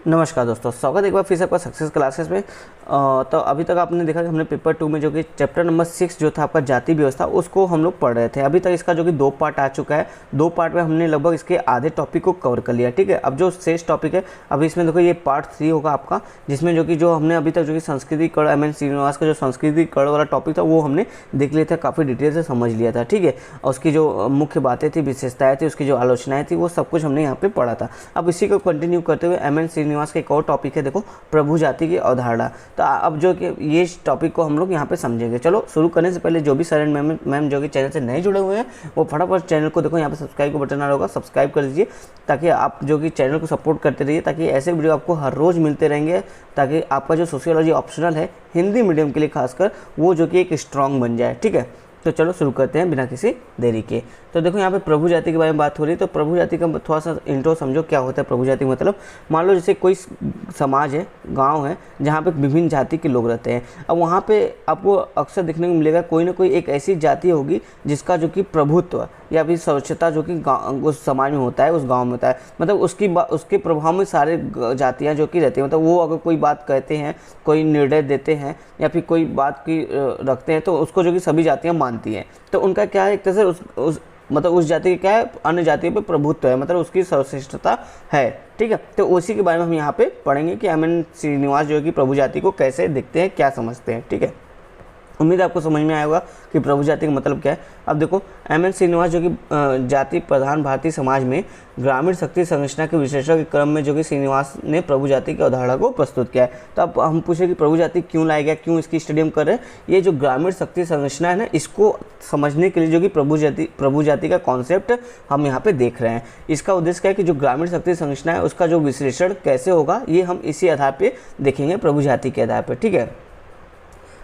नमस्कार दोस्तों, स्वागत है एक बार फिर से आपका सक्सेस क्लासेस में। तो अभी तक आपने देखा कि हमने पेपर 2 में जो कि चैप्टर नंबर 6 जो था आपका जाति व्यवस्था, उसको हम लोग पढ़ रहे थे। अभी तक इसका जो कि 2 पार्ट आ चुका है। 2 पार्ट में हमने लगभग इसके आधे टॉपिक को कवर कर लिया। ठीक है, अब जो शेष टॉपिक है अभी इसमें देखो ये पार्ट 3 होगा आपका, जिसमें जो हमने अभी तक जो कि संस्कृति कड़ एम एन श्रीनिवास का जो संस्कृति कड़ वाला टॉपिक था वो हमने देख लिया था, काफ़ी डिटेल से समझ लिया था। ठीक है, और उसकी जो मुख्य बातें थी, विशेषताएँ थी, उसकी जो आलोचनाएँ थी, वो सब कुछ हमने यहाँ पे पढ़ा था। अब इसी को कंटिन्यू करते हुए एम एन श्रीनिवास का एक और टॉपिक है, देखो प्रभु जाति की अवधारणा। तो अब जो कि ये टॉपिक को हम लोग यहाँ पे समझेंगे। चलो शुरू करने से पहले जो भी सर एंड मैम जो कि चैनल से नहीं जुड़े हुए हैं वो फटाफट चैनल को देखो, यहाँ पे सब्सक्राइब का बटन आ रहा होगा, सब्सक्राइब कर दीजिए ताकि आप जो कि चैनल को सपोर्ट करते रहिए, ताकि ऐसे वीडियो आपको हर रोज़ मिलते रहेंगे, ताकि आपका जो सोशियोलॉजी ऑप्शनल है हिंदी मीडियम के लिए खासकर, वो जो कि एक स्ट्रॉन्ग बन जाए। ठीक है, तो चलो शुरू करते हैं बिना किसी देरी के। तो देखो यहाँ पे प्रभु जाति के बारे में बात हो रही है। तो प्रभु जाति का थोड़ा सा इंट्रो समझो, क्या होता है प्रभु जाति मतलब। मान लो जैसे कोई समाज है, गांव है, जहाँ पे विभिन्न जाति के लोग रहते हैं। अब वहाँ पे आपको अक्सर देखने को मिलेगा कोई ना कोई एक ऐसी जाति होगी जिसका जो कि प्रभुत्व या फिर सर्वोच्चता जो कि उस समाज में होता है, उस गाँव में होता है। मतलब उसके प्रभाव में सारे जातियाँ जो कि रहती हैं, मतलब वो अगर कोई बात कहते हैं, कोई निर्णय देते हैं या फिर कोई बात की रखते हैं, तो उसको जो कि सभी जातियाँ मानती हैं। तो उनका क्या है, एक तरह से उस जाति का क्या है, अन्य जातियों पे प्रभुत्व है, मतलब उसकी सर्वश्रेष्ठता है। ठीक है, तो उसी के बारे में हम यहाँ पे पढ़ेंगे कि एम एन श्रीनिवास जो है कि प्रभु जाति को कैसे देखते हैं, क्या समझते हैं। ठीक है, उम्मीद है आपको समझ में आया होगा कि प्रभु जाति का मतलब क्या है। अब देखो एम एन श्रीनिवास जो कि जाति प्रधान भारतीय समाज में ग्रामीण शक्ति संरचना के विश्लेषण के क्रम में जो कि श्रीनिवास ने प्रभु जाति की अवधारणा को प्रस्तुत किया है। तो अब हम पूछे कि प्रभु जाति क्यों लाया गया, क्यों इसकी स्टडी कर रहे हैं। ये जो ग्रामीण शक्ति संरचना है ना, इसको समझने के लिए जो कि प्रभु जाति का कॉन्सेप्ट हम यहाँ पे देख रहे हैं। इसका उद्देश्य क्या है कि जो ग्रामीण शक्ति संरचना है उसका जो विश्लेषण कैसे होगा, ये हम इसी आधार पर देखेंगे, प्रभु जाति के आधार पर। ठीक है,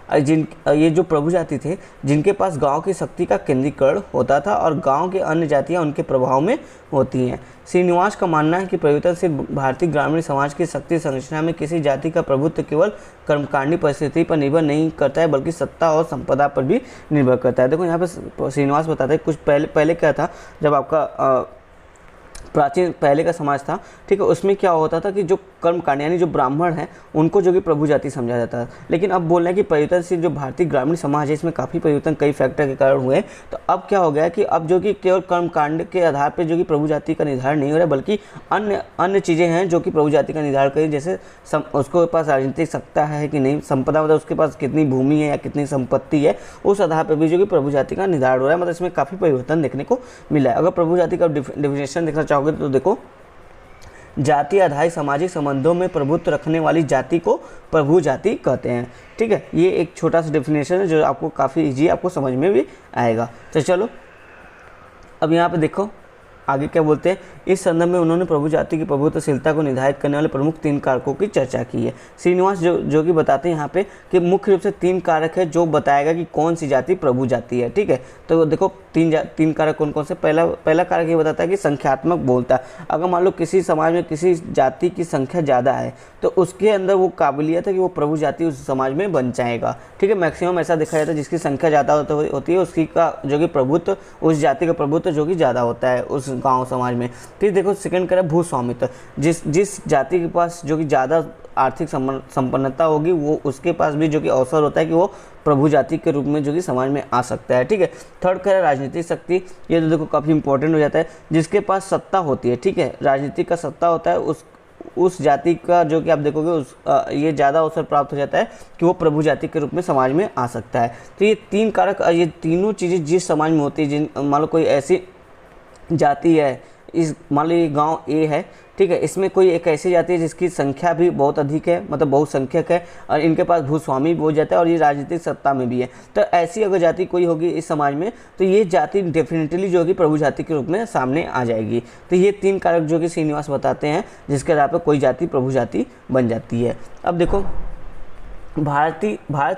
ये जो प्रभु जाति थे जिनके पास गांव की शक्ति का केंद्रीकरण होता था और गांव के अन्य जातियां उनके प्रभाव में होती हैं। श्रीनिवास का मानना है कि परिवर्तनशील भारतीय ग्रामीण समाज की शक्ति संरचना में किसी जाति का प्रभुत्व केवल कर्मकांडी परिस्थिति पर निर्भर नहीं करता है, बल्कि सत्ता और संपदा पर भी निर्भर करता है। देखो यहाँ पे श्रीनिवास बताते हैं कुछ पहले क्या था, जब आपका प्राचीन पहले का समाज था, ठीक है, उसमें क्या होता था कि जो कर्मकांड यानी जो ब्राह्मण हैं उनको जो कि प्रभु जाति समझा जाता है। लेकिन अब बोल रहे हैं कि परिवर्तनशील जो भारतीय ग्रामीण समाज है इसमें काफ़ी परिवर्तन कई फैक्टर के कारण हुए। तो अब क्या हो गया कि अब जो कि केवल कर्मकांड के आधार पर जो कि प्रभु जाति का निर्धारण नहीं हो रहा है, बल्कि अन्य चीज़ें हैं जो कि प्रभु जाति का निर्धारण करें। जैसे उसके पास राजनीतिक सत्ता है कि नहीं, संपदा मतलब उसके पास कितनी भूमि है या कितनी संपत्ति है, उस आधार पर भी जो कि प्रभु जाति का निर्धारण हो रहा है। मतलब इसमें काफ़ी परिवर्तन देखने को मिला है। अगर प्रभु जाति का डेफिनेशन देखना चाहोगे तो देखो, जाति आधारित सामाजिक संबंधों में प्रभुत्व रखने वाली जाति को प्रभु जाति कहते हैं। ठीक है, ये एक छोटा सा डेफिनेशन है जो आपको काफ़ी इजी आपको समझ में भी आएगा। तो चलो अब यहाँ पे देखो आगे क्या बोलते हैं। इस संदर्भ में उन्होंने प्रभु जाति की प्रभुत्वशीलता को निर्धारित करने वाले प्रमुख 3 कारकों की चर्चा की है। श्रीनिवास जो कि बताते हैं यहाँ पे कि मुख्य रूप से 3 कारक है जो बताएगा कि कौन सी जाति प्रभु जाति है। ठीक है, तो देखो 3 कारक कौन कौन से। पहला कारक ये बताता है कि संख्यात्मक बोलता। अगर मान लो किसी समाज में किसी जाति की संख्या ज़्यादा है तो उसके अंदर वो काबिलियत है कि वो प्रभु जाति उस समाज में बन जाएगा। ठीक है, मैक्सिमम ऐसा देखा जाता है जिसकी संख्या ज़्यादा होती है उसकी का जो कि प्रभुत्व, उस जाति का प्रभुत्व जो कि ज़्यादा होता है उस गांव समाज में। फिर देखो सेकंड करें भूस्वामित्व। जिस जाति के पास जो कि ज़्यादा आर्थिक संपन्नता होगी वो उसके पास भी जो कि अवसर होता है कि वो प्रभु जाति के रूप में जो कि समाज में आ सकता है। ठीक है, थर्ड करें राजनीतिक शक्ति। ये तो देखो काफ़ी इंपॉर्टेंट हो जाता है, जिसके पास सत्ता होती है। ठीक है, राजनीतिक का सत्ता होता है, उस जाति का जो कि आप देखोगे ये ज़्यादा अवसर प्राप्त हो जाता है कि वो प्रभु जाति के रूप में समाज में आ सकता है। तो ये 3 कारक, ये तीनों चीज़ें जिस समाज में होती है, जिन मान लो कोई ऐसी जाति है, इस मान लो ये गांव ए है, ठीक है, इसमें कोई एक ऐसी जाति है जिसकी संख्या भी बहुत अधिक है, मतलब बहुसंख्यक है, और इनके पास भूस्वामी भी हो जाता है और ये राजनीतिक सत्ता में भी है। तो ऐसी अगर जाति कोई होगी इस समाज में तो ये जाति डेफिनेटली जो होगी प्रभु जाति के रूप में सामने आ जाएगी। तो ये 3 कारक जो कि श्रीनिवास बताते हैं जिसके आधार पर कोई जाति प्रभु जाति बन जाती है। अब देखो भारत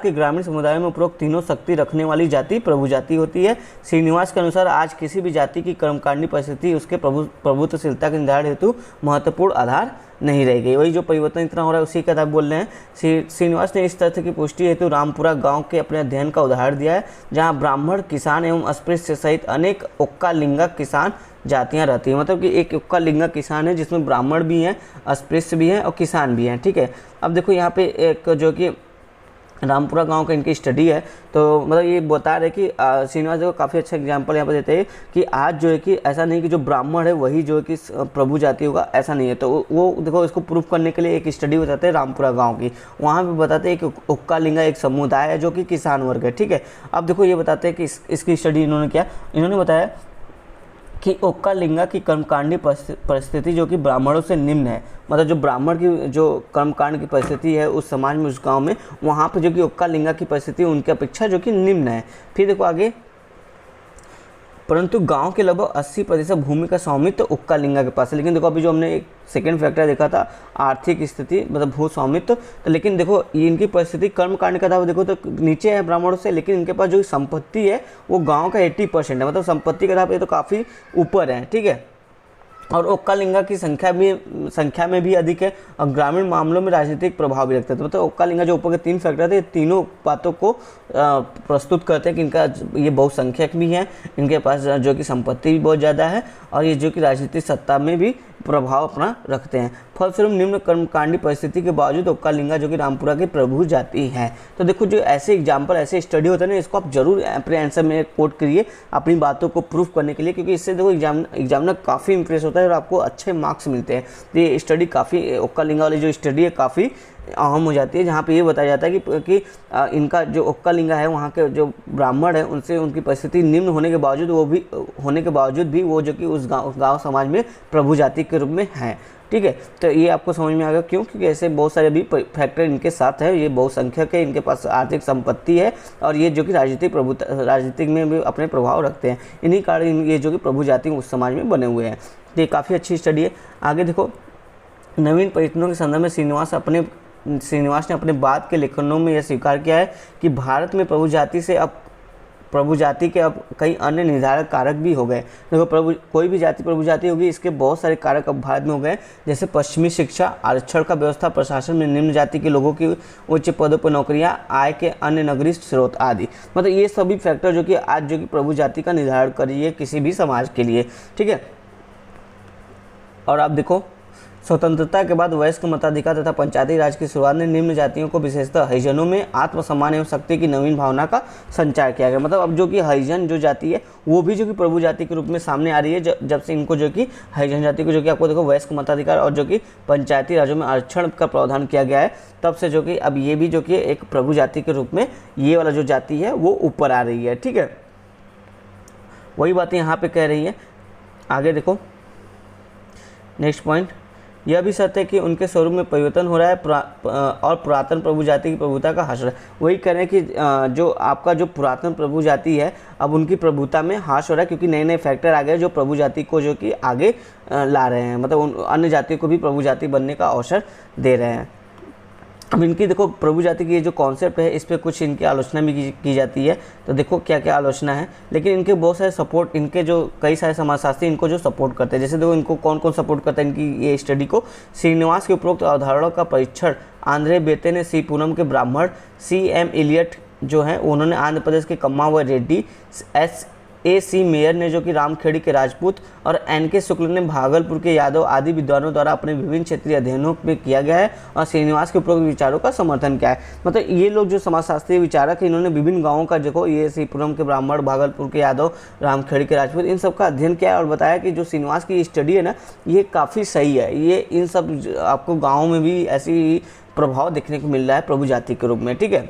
के ग्रामीण समुदाय में उपरोक्त तीनों शक्ति रखने वाली जाति प्रभु जाति होती है। श्रीनिवास के अनुसार आज किसी भी जाति की कर्मकांडी परिस्थिति उसके प्रभुत्वशीलता के निर्धारण हेतु महत्वपूर्ण आधार नहीं रह गई। वही जो परिवर्तन इतना हो रहा है उसी का आप बोल रहे हैं। श्रीनिवास ने इस तथ्य की पुष्टि हेतु रामपुरा गांव के अपने अध्ययन का उदाहरण दिया है, जहां ब्राह्मण किसान एवं अस्पृश्य सहित अनेक उक्का लिंगा किसान जातियां रहती हैं। मतलब कि एक उक्का लिंगा किसान है जिसमें ब्राह्मण भी हैं, अस्पृश्य भी हैं और किसान भी हैं। ठीक है, अब देखो यहाँ पे एक जो कि रामपुरा गांव का इनकी स्टडी है, तो मतलब ये बता रहे कि श्रीनिवास देखो काफ़ी अच्छा एग्जांपल यहाँ पर देते हैं कि आज जो है कि ऐसा नहीं कि जो ब्राह्मण है वही जो है कि प्रभु जाति होगा, ऐसा नहीं है। तो वो देखो इसको प्रूफ करने के लिए एक स्टडी बताते हैं रामपुरा गांव की। वहाँ पे बताते हैं कि उक्का लिंगा एक समुदाय है जो कि किसान वर्ग है। ठीक है, अब देखो ये बताते हैं कि इसकी स्टडी इन्होंने किया। इन्होंने बताया कि उक्का लिंगा की कर्मकांडी परिस्थिति जो कि ब्राह्मणों से निम्न है। मतलब जो ब्राह्मण की जो कर्मकांड की परिस्थिति है उस समाज में, उस गांव में, वहाँ पे जो कि उक्का लिंगा की परिस्थिति उनकी अपेक्षा जो कि निम्न है। फिर देखो आगे, परंतु गांव के लगभग 80% भूमि का स्वामित्व उक्का लिंगा के पास है। लेकिन देखो अभी जो हमने एक सेकेंड फैक्टर देखा था आर्थिक स्थिति, मतलब भू स्वामित्व, तो लेकिन देखो इनकी परिस्थिति कर्मकांड का था, देखो तो नीचे है ब्राह्मणों से, लेकिन इनके पास जो संपत्ति है वो गांव का 80% है। मतलब संपत्ति का था ये तो काफ़ी ऊपर है। ठीक है, और उक्का लिंगा की संख्या में भी अधिक है और ग्रामीण मामलों में राजनीतिक प्रभाव भी रखते हैं। तो मतलब उक्का लिंगा जो ऊपर के 3 फैक्टर थे, तीनों बातों को प्रस्तुत करते हैं कि इनका ये बहुसंख्यक भी है, इनके पास जो कि संपत्ति भी बहुत ज़्यादा है और ये जो कि राजनीतिक सत्ता में भी प्रभाव अपना रखते हैं। फलस्वरूप निम्न कर्मकांडी परिस्थिति के बावजूद उक्का लिंगा जो कि रामपुरा की प्रभु जाति है। तो देखो जो ऐसे एग्जाम्पल, ऐसे स्टडी होते हैं ना, इसको आप जरूर अपने आंसर में कोट करिए अपनी बातों को प्रूफ करने के लिए, क्योंकि इससे देखो एग्जामिनर काफ़ी इंप्रेस होता है और आपको अच्छे मार्क्स मिलते हैं। तो ये स्टडी काफ़ी, उक्का लिंगा वाली जो स्टडी है काफ़ी अहम हो जाती है, जहाँ पे ये बताया जाता है कि इनका जो उक्का लिंगा है वहाँ के जो ब्राह्मण है उनसे उनकी परिस्थिति निम्न होने के बावजूद भी वो जो कि उस गांव समाज में प्रभु जाति के रूप में है। ठीक है, तो ये आपको समझ में आ गया क्यों, क्योंकि ऐसे बहुत सारे भी फैक्टर इनके साथ है। ये बहुसंख्यक है, इनके पास आर्थिक संपत्ति है और ये जो कि राजनीतिक में भी अपने प्रभाव रखते हैं। इन्हीं कारण ये जो कि प्रभु जाति उस समाज में बने हुए हैं। तो ये काफ़ी अच्छी स्टडी है। आगे देखो, नवीन परिवर्तनों के संदर्भ में श्रीनिवास ने अपने बाद के लेखनों में यह स्वीकार किया है कि भारत में प्रभु जाति के अब कई अन्य निर्धारक कारक भी हो गए। देखो कोई भी जाति प्रभु जाति होगी, इसके बहुत सारे कारक अब भारत में हो गए, जैसे पश्चिमी शिक्षा, आरक्षण का व्यवस्था, प्रशासन में निम्न जाति के लोगों की उच्च पदों पर नौकरियां, आय के अन्य नगरीय स्रोत आदि। मतलब ये सभी फैक्टर जो कि आज जो कि प्रभु जाति का निर्धारण करिए किसी भी समाज के लिए। ठीक है, और आप देखो स्वतंत्रता के बाद वयस्क मताधिकार तथा पंचायती राज की शुरुआत ने निम्न जातियों को विशेषतः हरिजनों में आत्मसम्मान एवं शक्ति की नवीन भावना का संचार किया गया। मतलब अब जो कि हरिजन जो जाति है वो भी जो कि प्रभु जाति के रूप में सामने आ रही है, जब से इनको जो कि हरिजन जाति को जो कि आपको देखो वयस्क मताधिकार और जो कि पंचायती राज्यों में आरक्षण का प्रावधान किया गया है, तब से जो कि अब ये भी जो कि एक प्रभु जाति के रूप में ये वाला जो जाति है वो ऊपर आ रही है। ठीक है, वही बातें यहाँ पे कह रही है। आगे देखो नेक्स्ट पॉइंट, यह भी सत्य है कि उनके स्वरूप में परिवर्तन हो रहा है और पुरातन प्रभु जाति की प्रभुता का ह्रास हो रहा है। वही कह रहे हैं कि जो आपका जो पुरातन प्रभु जाति है अब उनकी प्रभुता में ह्रास हो रहा है, क्योंकि नए नए फैक्टर आ गए जो प्रभु जाति को जो कि आगे ला रहे हैं, मतलब अन्य जातियों को भी प्रभु जाति बनने का अवसर दे रहे हैं। अब इनकी देखो प्रभु जाति की ये जो कॉन्सेप्ट है इस पर कुछ इनकी आलोचना भी की जाती है। तो देखो क्या क्या आलोचना है, लेकिन इनके बहुत सारे सपोर्ट, इनके जो कई सारे समाजशास्त्री इनको जो सपोर्ट करते हैं, जैसे देखो इनको कौन कौन सपोर्ट करता है इनकी ये स्टडी को। श्रीनिवास के उपरोक्त अवधारणाओं का परीक्षण आंद्रे बेते ने सी पूनम के ब्राह्मण, C.M. एलियट जो हैं उन्होंने आंध्र प्रदेश के कम्मा व रेड्डी, A.C. मेयर ने जो कि रामखेड़ी के राजपूत और N.K. शुक्ल ने भागलपुर के यादव आदि विद्वानों द्वारा अपने विभिन्न क्षेत्रीय अध्ययनों में किया गया है और श्रीनिवास के उपरोक्त विचारों का समर्थन किया है। मतलब ये लोग जो समाजशास्त्री विचारक हैं इन्होंने विभिन्न गांवों का देखो ये श्रीपुरम के ब्राह्मण, भागलपुर के यादव, रामखेड़ी के राजपूत, इन सब का अध्ययन किया है और बताया कि जो श्रीनिवास की स्टडी है ना ये काफ़ी सही है। ये इन सब आपको गाँव में भी ऐसी प्रभाव देखने को मिल रहा है प्रभु जाति के रूप में। ठीक है,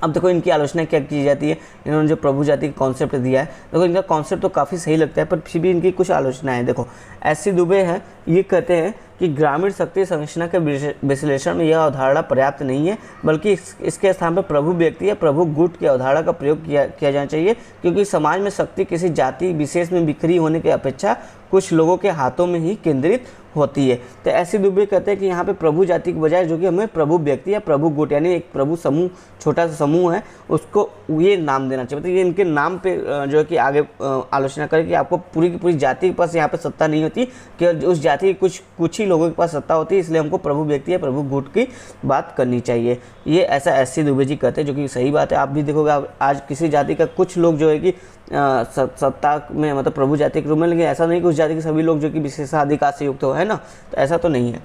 अब देखो इनकी आलोचना क्या की जाती है, इन्होंने जो प्रभु जाति का कॉन्सेप्ट दिया है, देखो इनका कॉन्सेप्ट तो काफ़ी सही लगता है पर फिर भी इनकी कुछ आलोचनाएं है। देखो S.C. दुबे हैं, ये कहते हैं कि ग्रामीण शक्ति संरचना के विश्लेषण में यह अवधारणा पर्याप्त नहीं है, बल्कि इसके स्थान पर प्रभु व्यक्ति या प्रभु गुट की अवधारणा का प्रयोग किया जाना चाहिए, क्योंकि समाज में शक्ति किसी जाति विशेष में बिखरी होने की अपेक्षा कुछ लोगों के हाथों में ही केंद्रित होती है। तो S.C. दुबे कहते हैं कि यहाँ पे प्रभु जाति के बजाय जो कि हमें प्रभु व्यक्ति या प्रभु गुट यानी एक प्रभु समूह, छोटा सा समूह है, उसको ये नाम देना चाहिए। मतलब ये इनके नाम पे जो है कि आगे आलोचना करें कि आपको पूरी की पूरी जाति के पास यहाँ पे सत्ता नहीं होती कि उस जाति के कुछ ही ही लोगों के पास सत्ता होती है, इसलिए हमको प्रभु व्यक्ति या प्रभु गुट की बात करनी चाहिए। ये ऐसा एस.सी. दुबे जी कहते हैं, जो कि सही बात है। आप भी देखोगे आज किसी जाति का कुछ लोग जो है कि सत्ता में मतलब प्रभु जाति के रूप में, लेकिन ऐसा नहीं कि उस जाति के सभी लोग जो कि विशेषाधिकार से युक्त हो, है ना, तो ऐसा तो नहीं है।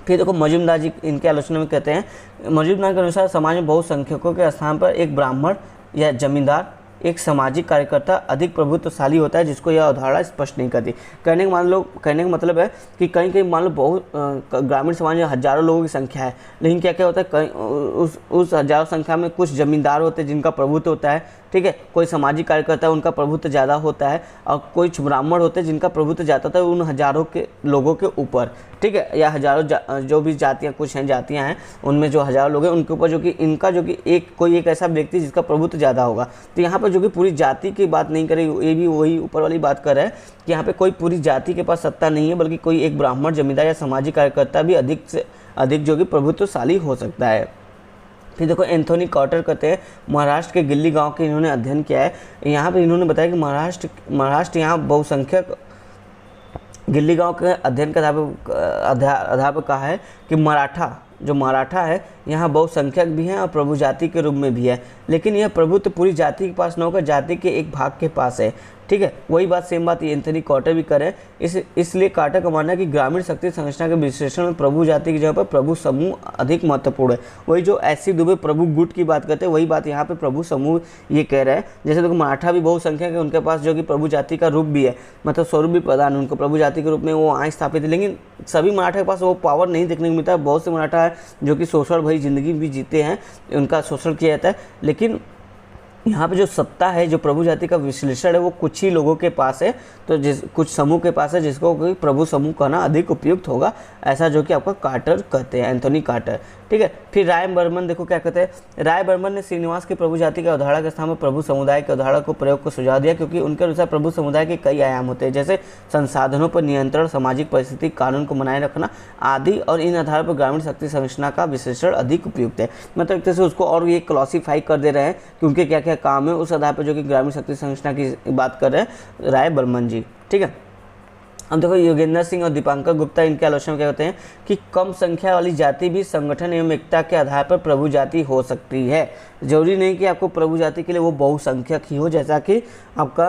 फिर देखो मजूमदार जी इनके आलोचना में कहते हैं, मजूमदार के अनुसार समाज में बहुसंख्यकों के स्थान पर एक ब्राह्मण या जमींदार, एक सामाजिक कार्यकर्ता अधिक प्रभुत्वशाली होता है, जिसको यह अवधारणा स्पष्ट नहीं करती। कहने का मतलब है कि कहीं कहीं मान लो बहुत ग्रामीण समाज में हजारों लोगों की संख्या है, लेकिन क्या क्या होता है, कहीं उस हजारों संख्या में कुछ जमींदार होते हैं जिनका प्रभुत्व होता है, ठीक है, कोई सामाजिक कार्यकर्ता है उनका प्रभुत्व ज़्यादा होता है, और कुछ ब्राह्मण होते हैं जिनका प्रभुत्व ज़्यादा होता है उन हजारों के लोगों के ऊपर, ठीक है, या हजारों जो भी जातियाँ कुछ हैं जातियाँ हैं उनमें जो हजारों लोग हैं उनके ऊपर जो कि इनका जो कि कोई एक ऐसा व्यक्ति जिसका प्रभुत्व ज़्यादा होगा। तो यहाँ पर जो कि पूरी जाति की बात नहीं करेगी, ये भी वही ऊपर वाली बात कर रहा है कि यहाँ पे कोई पूरी जाति के पास सत्ता नहीं है, बल्कि कोई एक ब्राह्मण, जमींदार या सामाजिक कार्यकर्ता भी अधिक से अधिक जो कि प्रभुत्वशाली हो सकता है। फिर देखो एंथोनी कार्टर कहते हैं, महाराष्ट्र के गिल्ली गांव के इन्होंने अध्ययन किया है। यहाँ पे इन्होंने बताया कि महाराष्ट्र यहाँ बहुसंख्यक गिल्ली गांव के अध्ययन के आधार पर कहा है कि मराठा है यहाँ बहुसंख्यक भी हैं और प्रभु जाति के रूप में भी है, लेकिन यह प्रभुत्व पूरी जाति के पास न होकर जाति के एक भाग के पास है, ठीक है। वही बात सेम बात ये एंथोनी कार्टर भी करें। इसलिए कार्टर का मानना है कि ग्रामीण शक्ति संरचना के विश्लेषण में प्रभु जाति की जगह पर प्रभु समूह अधिक महत्वपूर्ण है। वही जो एस.सी. दुबे प्रभु गुट की बात करते हैं, वही बात यहाँ पे प्रभु समूह ये कह रहे हैं। जैसे देखो मराठा भी बहुसंख्यक है, उनके पास जो कि प्रभु जाति का रूप भी है, मतलब स्वरूप भी प्रदान उनको प्रभु जाति के रूप में वो आए स्थापित है, लेकिन सभी मराठा के पास वो पावर नहीं देखने को मिलता है। बहुत से मराठा है जो कि शोषण भरी जिंदगी भी जीते हैं, उनका शोषण किया जाता है, लेकिन यहाँ पे जो सत्ता है, जो प्रभु जाति का विश्लेषण है, वो कुछ ही लोगों के पास है, तो कुछ समूह के पास है, जिसको कोई प्रभु समूह कहना अधिक उपयुक्त होगा, ऐसा जो कि आपका कार्टर कहते हैं, एंथोनी कार्टर, ठीक है। फिर राय बर्मन देखो क्या कहते हैं, राय बर्मन ने श्रीनिवास की प्रभु जाति की अवधारणा के स्थान में प्रभु समुदाय की अवधारणा को प्रयोग को सुझाव दिया, क्योंकि उनके अनुसार प्रभु समुदाय के कई आयाम होते हैं, जैसे संसाधनों पर नियंत्रण, सामाजिक परिस्थिति, कानून को बनाए रखना आदि, और इन आधार पर ग्रामीण शक्ति संरचना का विश्लेषण अधिक उपयुक्त है। मतलब एक तरह से उसको और ये क्लासीफाई कर दे रहे हैं कि उनके क्या क्या काम है, उस आधार पर जो कि ग्रामीण शक्ति संरचना की बात कर रहे हैं राय बर्मन जी, ठीक है। अब देखो योगेंद्र सिंह और दीपांकर गुप्ता इनके आलोचना क्या कहते हैं कि कम संख्या वाली जाति भी संगठन एवं एकता के आधार पर प्रभु जाति हो सकती है। जरूरी नहीं कि आपको प्रभु जाति के लिए वो बहुसंख्यक ही हो, जैसा कि आपका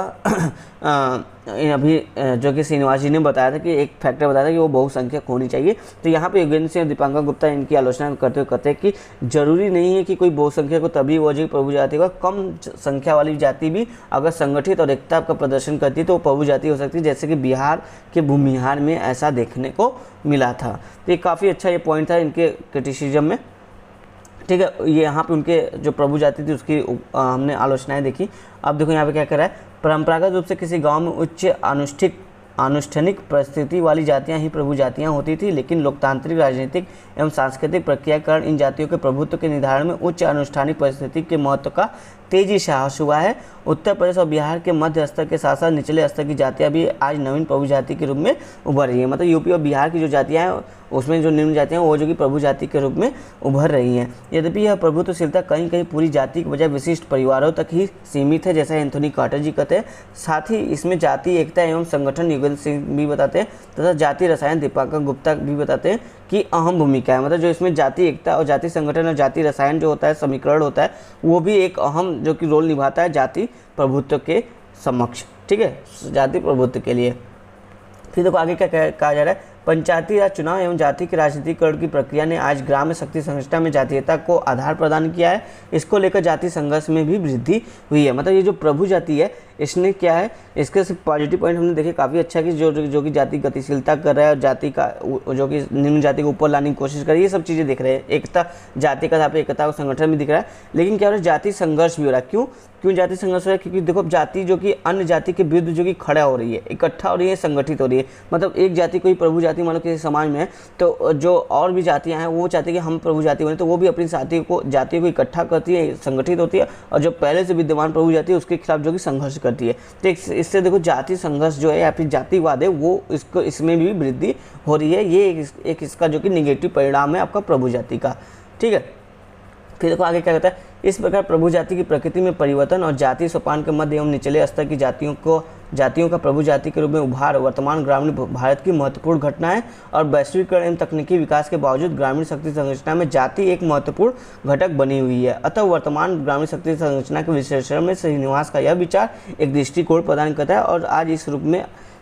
अभी जो कि श्रीनिवास जी ने बताया था कि एक फैक्टर बताया था कि वो बहुसंख्यक होनी चाहिए। तो यहाँ पे योगेंद्र सिंह और दीपांकर गुप्ता इनकी आलोचना करते हुए कहते हैं कि जरूरी नहीं है कि कोई बहुसंख्यक हो तभी वो जो प्रभु जाति का, कम संख्या वाली जाति भी अगर संगठित और एकता का प्रदर्शन करती है तो वो प्रभु जाति हो सकती है, जैसे कि बिहार के भूमिहार में ऐसा देखने को मिला था। तो ये काफ़ी अच्छा ये पॉइंट था इनके क्रिटिसिज्म में, ठीक है। ये यहाँ पे उनके जो प्रभु जाति थी उसकी हमने आलोचनाएं देखी। अब देखो यहाँ पे क्या कर रहा है, परंपरागत रूप से किसी गांव में उच्च अनुष्ठानिक परिस्थिति वाली जातियां ही प्रभु जातियां होती थी, लेकिन लोकतांत्रिक, राजनीतिक एवं सांस्कृतिक प्रक्रिया के कारण इन जातियों के प्रभुत्व के निर्धारण में उच्च अनुष्ठानिक परिस्थिति के महत्व का तेजी से ह्रास हुआ है। उत्तर प्रदेश और बिहार के मध्य स्तर के साथ साथ निचले स्तर की जातियां भी आज नवीन प्रभु जाति के रूप में उभर रही है। मतलब यूपी और बिहार की जो जातियां हैं उसमें जो निम्न जातियां हैं वो जो कि प्रभु जाति के रूप में उभर रही हैं। यद्यपि यह प्रभुत्वशीलता कहीं कहीं पूरी जाति के बजाय विशिष्ट परिवारों तक ही सीमित है, जैसा एंथोनी कार्टर जी कहते हैं। साथ ही इसमें जाति एकता एवं संगठन योगेंद्र सिंह भी बताते हैं तथा जाति रसायन दीपांकर गुप्ता भी बताते हैं कि अहम भूमिका है। मतलब जो इसमें जाति एकता और जाति संगठन और जाति रसायन जो होता है, समीकरण होता है, वो भी एक अहम जो कि रोल निभाता है जाति प्रभुत्व के समक्ष, ठीक है, जाति प्रभुत्व के लिए। फिर देखो आगे क्या कहा जा रहा है, पंचायती राज चुनाव एवं जाति के राजनीतिकरण की प्रक्रिया ने आज ग्राम्य शक्ति संरचना में जातीयता को आधार प्रदान किया है। इसको लेकर जाति संघर्ष में भी वृद्धि हुई है। मतलब ये जो प्रभु जाति है इसने क्या है, इसके सिर्फ पॉजिटिव पॉइंट हमने देखे, काफ़ी अच्छा कि जो कि जाति गतिशीलता कर रहा है और जाति का जो कि निम्न जाति को ऊपर लाने की कोशिश कर रही है, ये सब चीज़ें दिख रहे हैं। एकता, जाति का आधार पर एकता का संगठन भी दिख रहा है, लेकिन क्या हो रहा है, जाति संघर्ष भी हो रहा है। क्यों जाति संघर्ष हो रहा है? क्योंकि देखो जाति जो कि अन्य जाति के विरुद्ध जो कि खड़ा हो रही है, इकट्ठा हो रही है, संगठित हो रही है। मतलब एक जाति कोई प्रभु जाति मान लो किसी समाज में है, तो जो और भी जातियां हैं वो चाहती है कि हम प्रभु जाति बने, तो वो भी अपनी जातियों को इकट्ठा करती है, संगठित होती है, और जो पहले से विद्यमान प्रभु जाति है उसके खिलाफ जो कि संघर्ष करती है। तो इससे देखो जाति संघर्ष जो है या फिर जातिवाद है वो इसमें भी वृद्धि हो रही है। ये एक इसका जो कि निगेटिव परिणाम है आपका प्रभु जाति का, ठीक है। फिर देखो आगे क्या कहता है, इस प्रकार प्रभु जाति की प्रकृति में परिवर्तन और जाति सोपान के मध्य एवं निचले स्तर की जातियों को जातियों का प्रभु जाति के रूप में उभार वर्तमान ग्रामीण भारत की महत्वपूर्ण घटना है और वैश्वीकरण एवं तकनीकी विकास के बावजूद ग्रामीण शक्ति संरचना में जाति एक महत्वपूर्ण घटक बनी हुई है। अतः वर्तमान ग्रामीण शक्ति संरचना के विश्लेषण में श्रीनिवास का यह विचार एक दृष्टिकोण प्रदान करता है और आज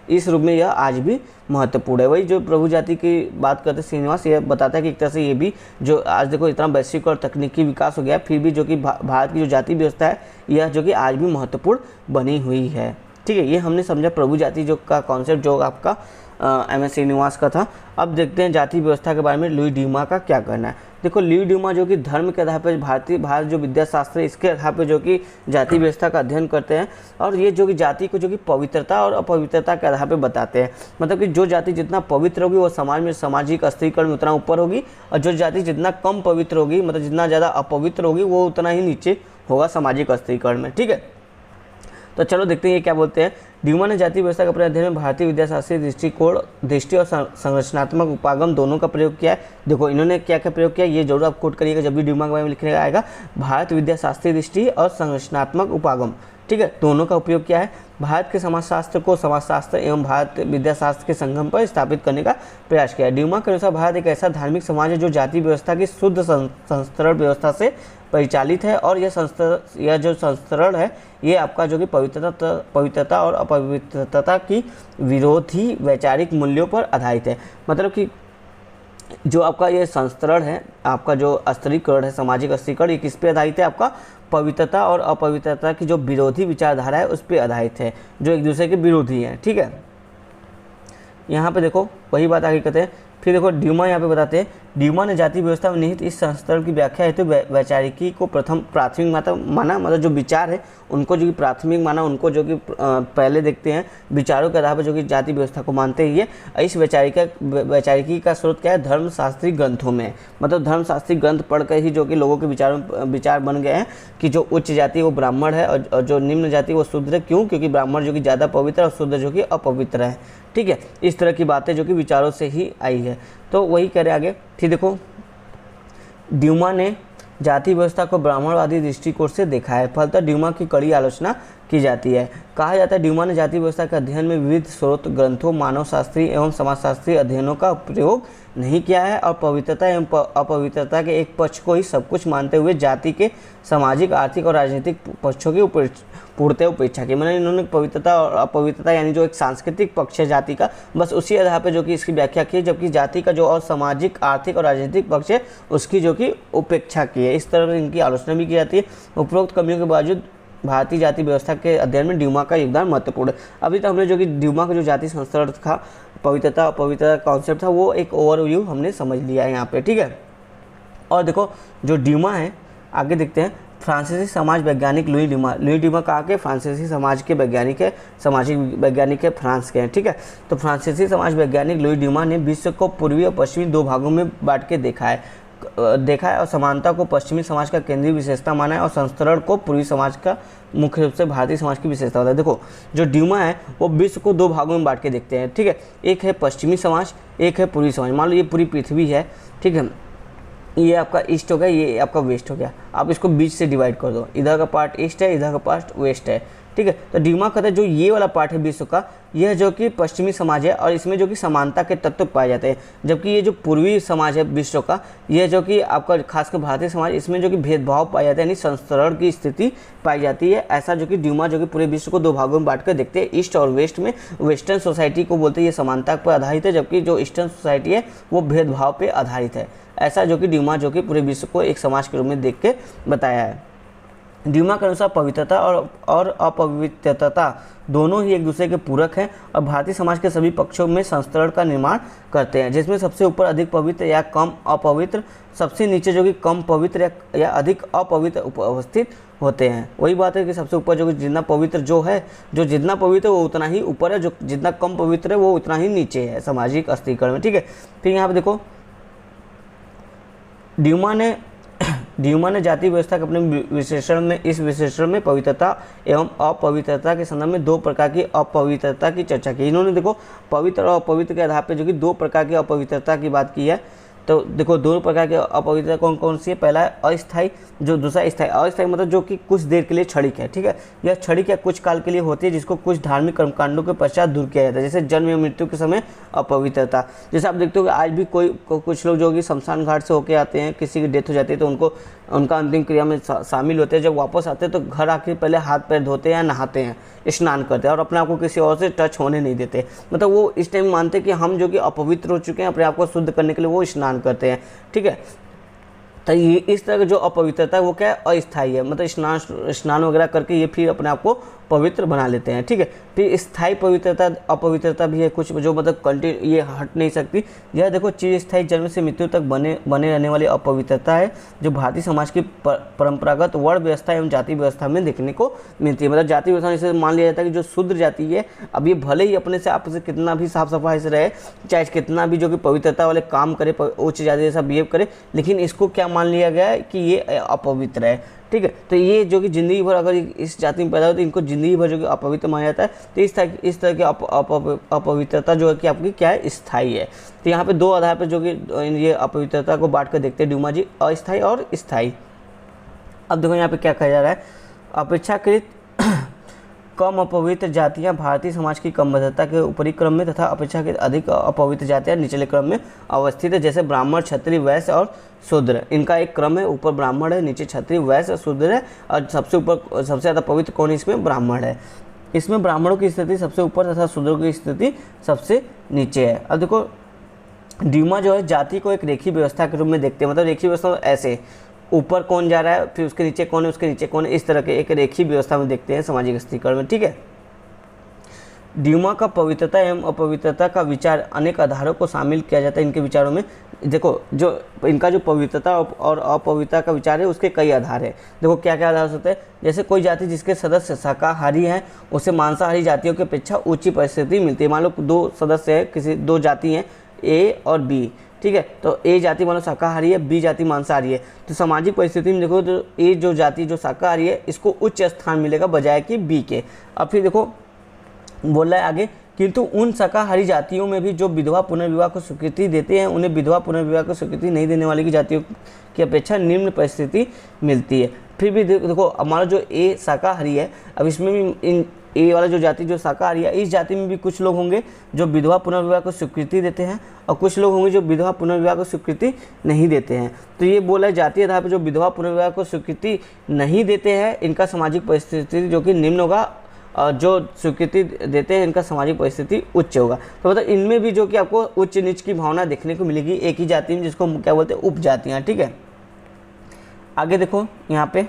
इस रूप में यह आज भी महत्वपूर्ण है। वही जो प्रभु जाति की बात करते श्रीनिवास, यह बताता है कि एक तरह से ये भी जो आज देखो इतना वैश्विक और तकनीकी विकास हो गया फिर भी जो कि भारत की जो जाति व्यवस्था है यह जो कि आज भी महत्वपूर्ण बनी हुई है। ठीक है, ये हमने समझा प्रभु जाति जो का कॉन्सेप्ट जो आपका एम.एस. श्रीनिवास का था। अब देखते हैं जाति व्यवस्था के बारे में लुई ड्यूमा का क्या कहना है। देखो लुई ड्यूमा जो कि धर्म के आधार पर भारत जो विद्याशास्त्र है इसके आधार पर जो कि जाति व्यवस्था का अध्ययन करते हैं और ये जो कि जाति को जो कि पवित्रता और अपवित्रता के आधार पर बताते हैं। मतलब कि जो जाति जितना पवित्र होगी वो समाज में सामाजिक स्थिरीकरण में उतना ऊपर होगी और जो जाति जितना कम पवित्र होगी मतलब जितना ज़्यादा अपवित्र होगी वो उतना ही नीचे होगा सामाजिक स्थिरीकरण में। ठीक है, तो चलो देखते हैं ये क्या बोलते हैं। ड्यूमा ने जाति व्यवस्था के अपने अध्ययन में भारतीय विद्याशास्त्रीय दृष्टि और संरचनात्मक उपागम दोनों का प्रयोग किया है। देखो इन्होंने क्या क्या प्रयोग किया ये जरूर आप कोट करिएगा जब भी ड्यूमा के बारे में लिखने का आएगा। भारत विद्याशास्त्रीय दृष्टि और संरचनात्मक उपागम, ठीक है, दोनों का उपयोग किया है। भारत के समाजशास्त्र को समाजशास्त्र एवं भारत विद्याशास्त्र के संगम पर स्थापित करने का प्रयास किया है। ड्यूमा के अनुसार भारत एक ऐसा धार्मिक समाज है जो जाति व्यवस्था की शुद्ध संस्तरण व्यवस्था से परिचालित है और यह जो संस्तरण है ये आपका जो कि पवित्रता और अपवित्रता की विरोधी वैचारिक मूल्यों पर आधारित है। मतलब कि जो आपका ये संस्तरण है आपका जो स्त्रीकरण है सामाजिक स्त्रीकरण ये किस पे आधारित है, आपका पवित्रता और अपवित्रता की जो विरोधी विचारधारा है उस पर आधारित है, जो एक दूसरे के विरोधी है। ठीक है, यहाँ पे देखो वही बात आगे कहते हैं। फिर देखो ड्यूमा यहाँ पे बताते हैं ड्यूमा ने जाति व्यवस्था में निहित इस संस्तरण की व्याख्या हेतु वैचारिकी को प्राथमिक माना, मतलब जो विचार है उनको जो कि प्राथमिक माना, उनको जो कि पहले देखते हैं विचारों के आधार पर जो कि जाति व्यवस्था को मानते हैं। ये इस वैचारिकी का स्रोत क्या है, धर्मशास्त्री ग्रंथों में, मतलब धर्मशास्त्री ग्रंथ पढ़कर ही जो कि लोगों के विचार बन गए हैं कि जो उच्च जाति वो ब्राह्मण है और जो निम्न जाति वो शूद्र है। क्यों? क्योंकि ब्राह्मण जो कि ज़्यादा पवित्र और शूद्र जो कि अपवित्र है। ठीक है, इस तरह की बातें जो कि विचारों से ही आई है। तो वही कह रहे आगे। फिर देखो ड्यूमा ने जाति व्यवस्था को ब्राह्मणवादी दृष्टिकोण से देखा है, फलतः ड्यूमा की कड़ी आलोचना की जाती है। कहा जाता है ड्यूमा ने जाति व्यवस्था के अध्ययन में विविध स्रोत ग्रंथों मानवशास्त्रीय एवं समाजशास्त्रीय अध्ययनों का प्रयोग नहीं किया है और पवित्रता एवं अपवित्रता के एक पक्ष को ही सब कुछ मानते हुए जाति के सामाजिक आर्थिक और राजनीतिक पक्षों की पूर्णतः उपेक्षा की। मतलब इन्होंने पवित्रता और अपवित्रता यानी जो एक सांस्कृतिक पक्ष है जाति का बस उसी आधार पर जो कि इसकी व्याख्या की, जबकि जाति का जो और सामाजिक आर्थिक और राजनीतिक पक्ष है उसकी जो कि उपेक्षा की है। इस तरह इनकी आलोचना भी की जाती है। उपरोक्त कमियों के बावजूद भारतीय जाति व्यवस्था के अध्ययन में ड्यूमा का योगदान महत्वपूर्ण है। अभी तक हमने जो कि ड्यूमा का जो जाति संस्तरण था पवित्रता अपवित्रता कॉन्सेप्ट था वो एक ओवरव्यू हमने समझ लिया है यहाँ पे। ठीक है, और देखो जो ड्यूमा है आगे देखते हैं। फ्रांसीसी समाज वैज्ञानिक लुई ड्यूमा कहा के फ्रांसीसी समाज के वैज्ञानिक है, सामाजिक वैज्ञानिक है, फ्रांस के हैं। ठीक है, तो फ्रांसीसी समाज वैज्ञानिक लुई ड्यूमा ने विश्व को पूर्वी और पश्चिमी दो भागों में बांट के देखा है और समानता को पश्चिमी समाज का केंद्रीय विशेषता माना है और संस्तरण को पूर्वी समाज का मुख्य रूप से भारतीय समाज की विशेषता होता है। देखो जो ड्यूमा है वो विश्व को दो भागों में बांट के देखते हैं। ठीक है, एक है पश्चिमी समाज, एक है पूर्वी समाज। मान लो ये पूरी पृथ्वी है, ठीक है, ये आपका ईस्ट हो गया, ये आपका वेस्ट हो गया। आप इसको बीच से डिवाइड कर दो, इधर का पार्ट ईस्ट है, इधर का पार्ट वेस्ट है। ठीक है, तो ड्यूमा कहते हैं जो ये वाला पार्ट है विश्व का यह जो कि पश्चिमी समाज है और इसमें जो कि समानता के तत्व पाए जाते हैं, जबकि ये जो पूर्वी समाज है विश्व का यह जो कि आपका खासकर भारतीय समाज इसमें जो कि भेदभाव पाया जाता है यानी संस्तरण की स्थिति पाई जाती है। ऐसा जो कि ड्यूमा जो कि पूरे विश्व को दो भागों में बांट कर देखते हैं, ईस्ट और वेस्ट में। वेस्टर्न सोसाइटी को बोलते हैं ये समानता पर आधारित है, जबकि जो ईस्टर्न सोसाइटी है वो भेदभाव पर आधारित है। ऐसा जो कि ड्यूमा जो कि पूरे विश्व को एक समाज के रूप में देख के बताया है। ड्यूमा के अनुसार पवित्रता और अपवित्रता दोनों ही एक दूसरे के पूरक हैं और भारतीय समाज के सभी पक्षों में संस्तरण का निर्माण करते हैं, जिसमें सबसे ऊपर अधिक पवित्र या कम अपवित्र, सबसे नीचे जो कि कम पवित्र या अधिक अपवित्र उपस्थित होते हैं। वही बात है कि सबसे ऊपर जो कि जितना पवित्र जो जितना पवित्र वो उतना ही ऊपर है, जो जितना कम पवित्र है वो उतना ही नीचे है सामाजिक अस्थिरीकरण में। ठीक है, फिर यहाँ पर देखो ड्यूमा ने जाति व्यवस्था के अपने विश्लेषण में पवित्रता एवं अपवित्रता के संदर्भ में दो प्रकार की अपवित्रता की चर्चा की। इन्होंने देखो पवित्र और अपवित्र के आधार पर जो कि दो प्रकार की अपवित्रता की बात की है। तो देखो दो प्रकार की अपवित्रता कौन कौन सी है। पहला है अस्थायी, जो दूसरा स्थायी। अस्थायी मतलब जो कि कुछ देर के लिए क्षणिक है, ठीक है। यह क्षणिक या कुछ काल के लिए होती है, जिसको कुछ धार्मिक कर्मकांडों के पश्चात दूर किया जाता है, जैसे जन्म या मृत्यु के समय अपवित्रता। जैसे आप देखते हो कि आज भी कुछ लोग जो कि शमशान घाट से होके आते हैं, किसी की डेथ हो जाती है तो उनको उनका अंतिम क्रिया में शामिल होते हैं। जब वापस आते हैं तो घर आके पहले हाथ पैर धोते हैं या नहाते हैं, स्नान करते हैं और अपने आप को किसी और से टच होने नहीं देते। मतलब वो इस टाइम मानते हैं कि हम जो कि अपवित्र हो चुके हैं, अपने आप को शुद्ध करने के लिए वो स्नान करते हैं, ठीक है। तो ये इस तरह का जो अपवित्रता है वो क्या है, अस्थायी है। मतलब स्नान वगैरह करके ये फिर अपने आप को पवित्र बना लेते हैं, ठीक है। फिर स्थायी पवित्रता अपवित्रता भी है कुछ, जो मतलब ये हट नहीं सकती। यह देखो चिरस्थायी जन्म से मृत्यु तक बने रहने वाली अपवित्रता है, जो भारतीय समाज की परंपरागत वर्ण व्यवस्था एवं जाति व्यवस्था में देखने को मिलती है। मतलब जाति व्यवस्था जैसे मान लिया जाता है कि जो शूद्र जाति है, अब ये भले ही अपने से आप से कितना भी साफ सफाई से रहे, चाहे कितना भी जो कि पवित्रता वाले काम करे, उच्च जाति जैसा बिहेव करे, लेकिन इसको क्या मान लिया गया है कि ये अपवित्र है, ठीक है। तो ये जो कि ज़िंदगी भर अगर इस जाति में पैदा हो तो इनको ज़िंदगी भर जो कि अपवित्र माना जाता है। तो इस तरह की अपवित्रता जो है कि आपकी क्या है, स्थायी है। तो यहाँ पे दो आधार पर जो कि ये अपवित्रता को बांट कर देखते हैं ड्यूमा जी, अस्थायी और स्थायी। अब देखो यहाँ पे क्या कहा जा रहा है, अपेक्षाकृत कम अपवित्र जातियां भारतीय समाज की क्रमबद्धता के ऊपरी क्रम में तथा अपेक्षाकृत अधिक अपवित्र जातियां निचले क्रम में अवस्थित है, जैसे ब्राह्मण, क्षत्रिय, वैश्य और शूद्र। इनका एक क्रम है, ऊपर ब्राह्मण है, नीचे क्षत्रिय, वैश्य और शूद्र है, और सबसे ऊपर सबसे ज़्यादा पवित्र कौन है, इसमें ब्राह्मण है। इसमें ब्राह्मणों की स्थिति सबसे ऊपर तथा शूद्रों की स्थिति सबसे नीचे है। अब देखो ड्यूमा जो है जाति को एक रेखीय व्यवस्था के रूप में देखते हैं। मतलब रेखीय व्यवस्था ऐसे ऊपर कौन जा रहा है, फिर उसके नीचे कौन है, उसके नीचे कौन है, इस तरह के एक रेखीय व्यवस्था में देखते हैं सामाजिक स्थितिकरण में, ठीक है। ड्यूमा का पवित्रता एवं अपवित्रता का विचार अनेक आधारों को शामिल किया जाता है इनके विचारों में। देखो जो इनका जो पवित्रता और अपवित्रता का विचार है उसके कई आधार है। देखो क्या क्या आधार होते हैं, जैसे कोई जाति जिसके सदस्य शाकाहारी हैं उसे मांसाहारी जातियों की अपेक्षा ऊंची परिस्थिति मिलती है। मान लो दो सदस्य है, किसी दो जाति हैं ए और बी, ठीक है। तो ए जाति मान लो शाकाहारी है, बी जाति मांसाहारी है, तो सामाजिक परिस्थिति में देखो तो ए जो जाति जो शाकाहारी है इसको उच्च स्थान मिलेगा बजाय कि बी के। अब फिर देखो बोल रहा है आगे, किंतु उन शाकाहारी जातियों में भी जो विधवा पुनर्विवाह को स्वीकृति देते हैं, उन्हें विधवा पुनर्विवाह को स्वीकृति नहीं देने वाली की जातियों की अपेक्षा निम्न परिस्थिति मिलती है। फिर भी देखो हमारा जो ए शाकाहारी है, अब इसमें भी इन ए वाला जो जाति जो शाकाहारी है, इस जाति में भी कुछ लोग होंगे जो विधवा पुनर्विवाह को स्वीकृति देते हैं और कुछ लोग होंगे जो विधवा पुनर्विवाह को स्वीकृति नहीं देते हैं। तो ये बोला है जातीय आधार पर जो विधवा पुनर्विवाह को स्वीकृति नहीं देते हैं इनका सामाजिक परिस्थिति जो कि निम्न होगा, और जो स्वीकृति देते हैं इनका सामाजिक परिस्थिति उच्च होगा। तो मतलब इनमें भी जो कि आपको उच्च नीच की भावना देखने को मिलेगी एक ही जाति में, जिसको क्या बोलते हैं उपजातियाँ, ठीक है। आगे देखो यहाँ पे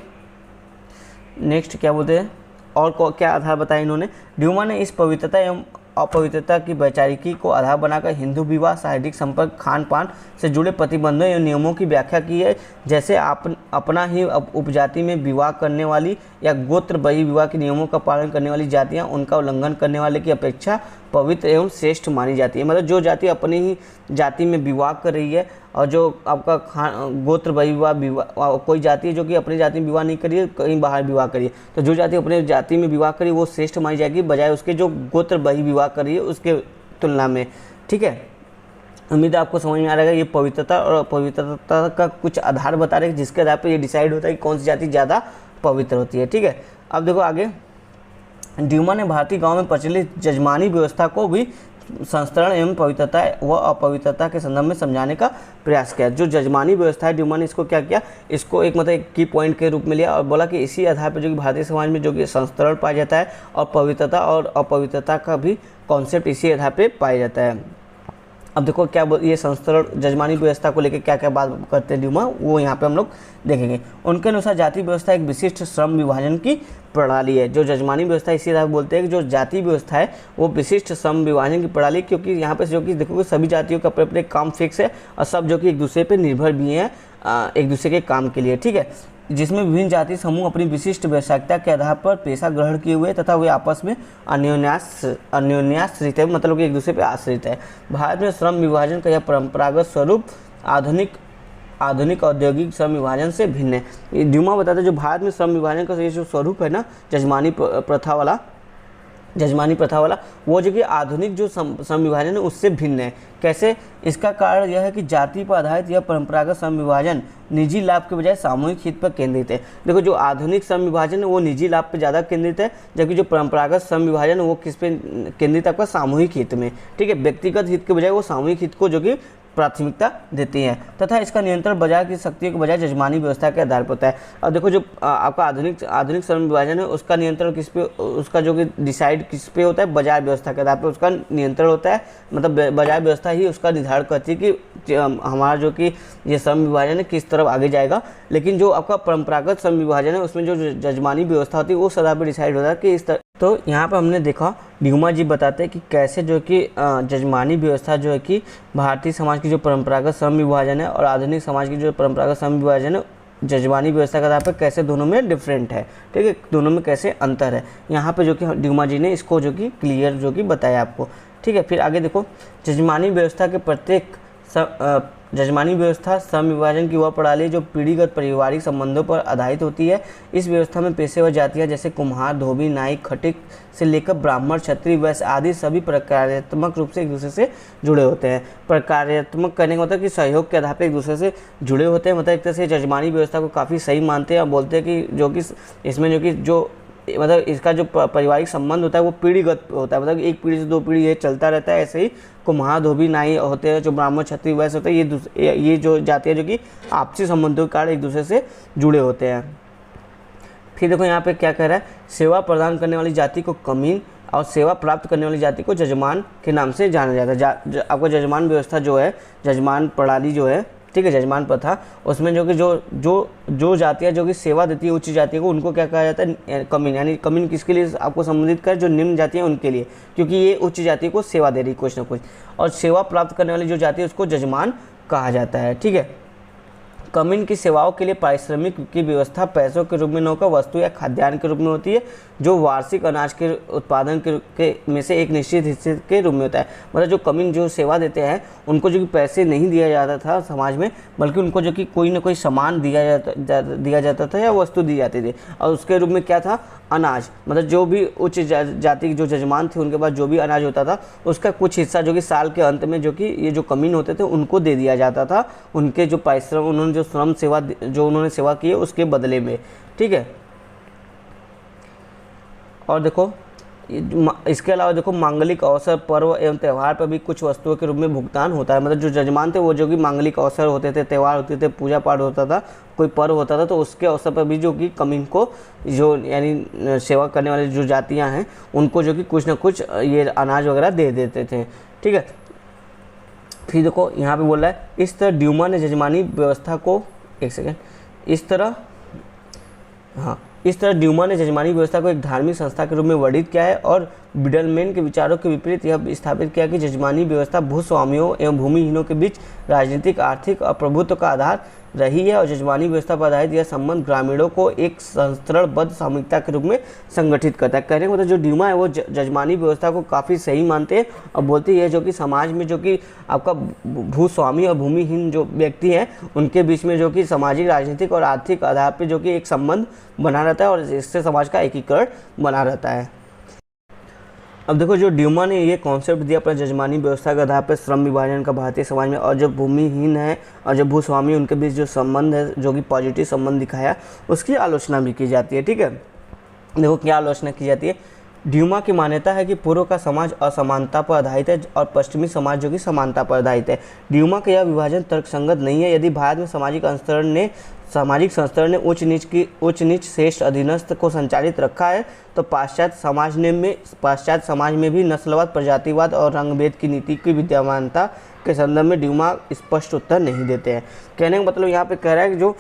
नेक्स्ट क्या बोलते हैं और क्या आधार बताया इन्होंने। ड्यूमा ने इस पवित्रता एवं अपवित्रता की वैचारिकी को आधार बनाकर हिंदू विवाह, शारीरिक संपर्क, खान पान से जुड़े प्रतिबंधों एवं नियमों की व्याख्या की है। जैसे अपना ही उपजाति में विवाह करने वाली या गोत्र बही विवाह के नियमों का पालन करने वाली जातियां उनका उल्लंघन करने वाले की अपेक्षा पवित्र एवं श्रेष्ठ मानी जाती है। मतलब जो जाति अपनी ही जाति में विवाह कर रही है और जो आपका गोत्र बही विवाह, कोई जाति है जो कि अपनी जाति में विवाह नहीं करी है, कहीं बाहर विवाह करी है, तो जो जाति अपने जाति में विवाह करी वो श्रेष्ठ मानी जाएगी बजाय उसके जो गोत्र बही विवाह करी है उसके तुलना में, ठीक है। उम्मीद है आपको समझ में आ रहा है। ये पवित्रता और अपवित्रता का कुछ आधार बता रहे हैं जिसके आधार पर ये डिसाइड होता है कि कौन सी जाति ज़्यादा पवित्र होती है, ठीक है। अब देखो आगे, ड्यूमा ने भारतीय गांव में प्रचलित जजमानी व्यवस्था को भी संस्करण एवं पवित्रता व अपवित्रता के संदर्भ में समझाने का प्रयास किया। जो जजमानी व्यवस्था है ड्यूमा ने इसको क्या किया, इसको एक मतलब एक की पॉइंट के रूप में लिया और बोला कि इसी आधार पर जो कि भारतीय समाज में जो कि संस्करण पाया जाता है और पवित्रता और अपवित्रता का भी कॉन्सेप्ट इसी आधार पर पाया जाता है। अब देखो क्या ये संस्करण जजमानी व्यवस्था को लेकर क्या क्या बात करते हैं ड्यूमा, वो यहाँ पे हम लोग देखेंगे। उनके अनुसार जाति व्यवस्था एक विशिष्ट श्रम विभाजन की प्रणाली है। जो जजमानी व्यवस्था इसी तरह बोलते हैं कि जो जाति व्यवस्था है वो विशिष्ट श्रम विभाजन की प्रणाली, क्योंकि यहाँ पे जो कि देखोगे सभी जातियों का अपने अपने काम फिक्स है और सब जो कि एक दूसरे पर निर्भर भी हैं एक दूसरे के काम के लिए, ठीक है। जिसमें विभिन्न जाति समूह अपनी विशिष्ट आवश्यकता के आधार पर पेशा ग्रहण किए हुए तथा वे आपस में अन्योन्याश्रित है, मतलब कि एक दूसरे पर आश्रित है। भारत में श्रम विभाजन का यह परंपरागत स्वरूप आधुनिक औद्योगिक श्रम विभाजन से भिन्न है। ड्यूमा बताता है जो भारत में श्रम विभाजन का ये जो स्वरूप है ना जजमानी प्रथा वाला, जजमानी प्रथा वाला, वो जो कि आधुनिक जो समविभाजन है उससे भिन्न है। कैसे? इसका कारण यह है कि जाति पर आधारित यह परंपरागत समविभाजन निजी लाभ के बजाय सामूहिक हित पर केंद्रित है। देखो, जो आधुनिक समविभाजन है वो निजी लाभ पर ज़्यादा केंद्रित है, जबकि जो परंपरागत समविभाजन है वो किस पे केंद्रित है? आपका सामूहिक हित में। ठीक है, व्यक्तिगत हित के बजाय वो सामूहिक हित को जो कि प्राथमिकता देती है, तथा इसका नियंत्रण बाजार की शक्तियों के बजाय जजमानी व्यवस्था के आधार पर होता है। और देखो, जो आपका आधुनिक श्रम विभाजन है उसका नियंत्रण किस पे, उसका जो कि डिसाइड किस पे होता है? बाजार व्यवस्था के आधार पर उसका नियंत्रण होता है। मतलब बाजार व्यवस्था ही उसका निर्धारण करती है कि हमारा जो कि ये श्रम विभाजन है किस तरफ आगे जाएगा। लेकिन जो आपका परंपरागत श्रम विभाजन है उसमें जो जजमानी व्यवस्था होती है वो आधार पर डिसाइड होता है कि इस तरह। तो यहाँ पर हमने देखा ड्यूमा जी बताते हैं कि कैसे जो कि जजमानी व्यवस्था जो है कि भारतीय समाज की जो परंपरागत श्रम विभाजन है और आधुनिक समाज की जो परंपरागत श्रम विभाजन है जजमानी व्यवस्था के आधार पर कैसे दोनों में डिफरेंट है। ठीक है, दोनों में कैसे अंतर है, यहाँ पे जो कि ड्यूमा जी ने इसको जो कि क्लियर जो कि बताया आपको। ठीक है, फिर आगे देखो, जजमानी व्यवस्था के प्रत्येक जजमानी व्यवस्था श्रम विभाजन की वह प्रणाली जो पीढ़ीगत पारिवारिक संबंधों पर आधारित होती है। इस व्यवस्था में पेशेवर जातियां जैसे कुम्हार, धोबी, नाई, खटिक से लेकर ब्राह्मण, क्षत्रिय, वैश्य आदि सभी प्रकार्यात्मक रूप से एक दूसरे से जुड़े होते हैं। प्रकार्यात्मक करने का मतलब कि सहयोग के आधार पर एक दूसरे से जुड़े होते हैं। मतलब एक तरह से जजमानी व्यवस्था को काफ़ी सही मानते हैं और बोलते हैं कि जो कि इसमें जो मतलब इसका जो पारिवारिक संबंध होता है वो पीढ़ीगत होता है। मतलब एक पीढ़ी से दो पीढ़ी ये चलता रहता है। ऐसे ही कुम्हार, धोबी, नाई होते हैं, जो ब्राह्मण, क्षत्रिय, वैश्य होते हैं, ये जो जातियाँ जो कि आपसी संबंधों के कारण एक दूसरे से जुड़े होते हैं। फिर देखो यहाँ पे क्या कह रहा है, सेवा प्रदान करने वाली जाति को कमीन और सेवा प्राप्त करने वाली जाति को जजमान के नाम से जाना जाता है। आपको जजमान व्यवस्था जो है, जजमान प्रणाली जो है, ठीक है, जजमान प्रथा, उसमें जो कि जो जातियाँ जो कि सेवा देती है उच्च जातियों को, उनको क्या कहा जाता है? कमीन। यानी कमीन किसके लिए आपको संबंधित कर? जो निम्न जातियाँ उनके लिए, क्योंकि ये उच्च जाति को सेवा दे रही कुछ ना कुछ। और सेवा प्राप्त करने वाली जो जाति है उसको जजमान कहा जाता है। ठीक है, कमीन की सेवाओं के लिए पारिश्रमिक की व्यवस्था पैसों के रूप में न होकर वस्तु या खाद्यान्न के रूप में होती है, जो वार्षिक अनाज के उत्पादन के में से एक निश्चित हिस्से के रूप में होता है। मतलब जो कमीन जो सेवा देते हैं उनको जो कि पैसे नहीं दिया जाता था समाज में, बल्कि उनको जो कि कोई ना कोई सामान दिया जाता था या वस्तु दी जाती थी, और उसके रूप में क्या था? अनाज। मतलब जो भी उच्च जाति के जो जजमान थे उनके पास जो भी अनाज होता था उसका कुछ हिस्सा जो कि साल के अंत में जो कि ये जो कमीन होते थे उनको दे दिया जाता था, उनके जो परिश्रम, उन्होंने जो श्रम सेवा जो उन्होंने सेवा की है उसके बदले में। ठीक है, और देखो इसके अलावा देखो मांगलिक अवसर, पर्व एवं त्यौहार पर भी कुछ वस्तुओं के रूप में भुगतान होता है। मतलब जो जजमान थे वो जो कि मांगलिक अवसर होते थे, त्यौहार होते थे, पूजा पाठ होता था, कोई पर्व होता था, तो उसके अवसर पर भी जो कि कमीन को जो यानी सेवा करने वाली जो जातियां हैं उनको जो कि कुछ ना कुछ ये अनाज वगैरह दे देते थे। ठीक है, फिर देखो यहाँ पे बोल रहा है, इस तरह ड्यूमा ने जजमानी व्यवस्था को इस तरह ड्यूमा ने जजमानी व्यवस्था को एक धार्मिक संस्था के रूप में वर्णित किया है और बिडलमैन के विचारों के विपरीत यह स्थापित किया कि जजमानी व्यवस्था भूस्वामियों एवं भूमिहीनों के बीच राजनीतिक, आर्थिक और प्रभुत्व का आधार रही है, और जजमानी व्यवस्था पर आधारित यह संबंध ग्रामीणों को एक संस्तरणबद्ध सामूहिकता के रूप में संगठित करता है। कहने का मतलब जो ड्यूमा है वो जजमानी व्यवस्था को काफ़ी सही मानते हैं और बोलते हैं जो कि समाज में जो कि आपका भूस्वामी और भूमिहीन जो व्यक्ति हैं उनके बीच में जो कि सामाजिक, राजनीतिक और आर्थिक आधार पर जो कि एक संबंध बना रहता है और इससे समाज का एकीकरण बना रहता है। अब देखो, जो ड्यूमा ने ये कॉन्सेप्ट दिया अपना जजमानी व्यवस्था के आधार पर श्रम विभाजन का भारतीय समाज में, और जो भूमिहीन है और जो भूस्वामी उनके बीच जो संबंध है जो कि पॉजिटिव संबंध दिखाया, उसकी आलोचना भी की जाती है। ठीक है, देखो क्या आलोचना की जाती है। ड्यूमा की मान्यता है कि पूर्व का समाज असमानता पर आधारित है और पश्चिमी समाज जो कि समानता पर आधारित है। ड्यूमा का यह विभाजन तर्कसंगत नहीं है। यदि भारत में सामाजिक संस्करण ने उच्च नीच, श्रेष्ठ अधीनस्थ को संचालित रखा है, तो पाश्चात्य समाज में भी नस्लवाद, प्रजातिवाद और रंगभेद की नीति की विद्यमानता के संदर्भ में ड्यूमा स्पष्ट उत्तर नहीं देते हैं। कहने का मतलब यहाँ पे कह रहा है कि जो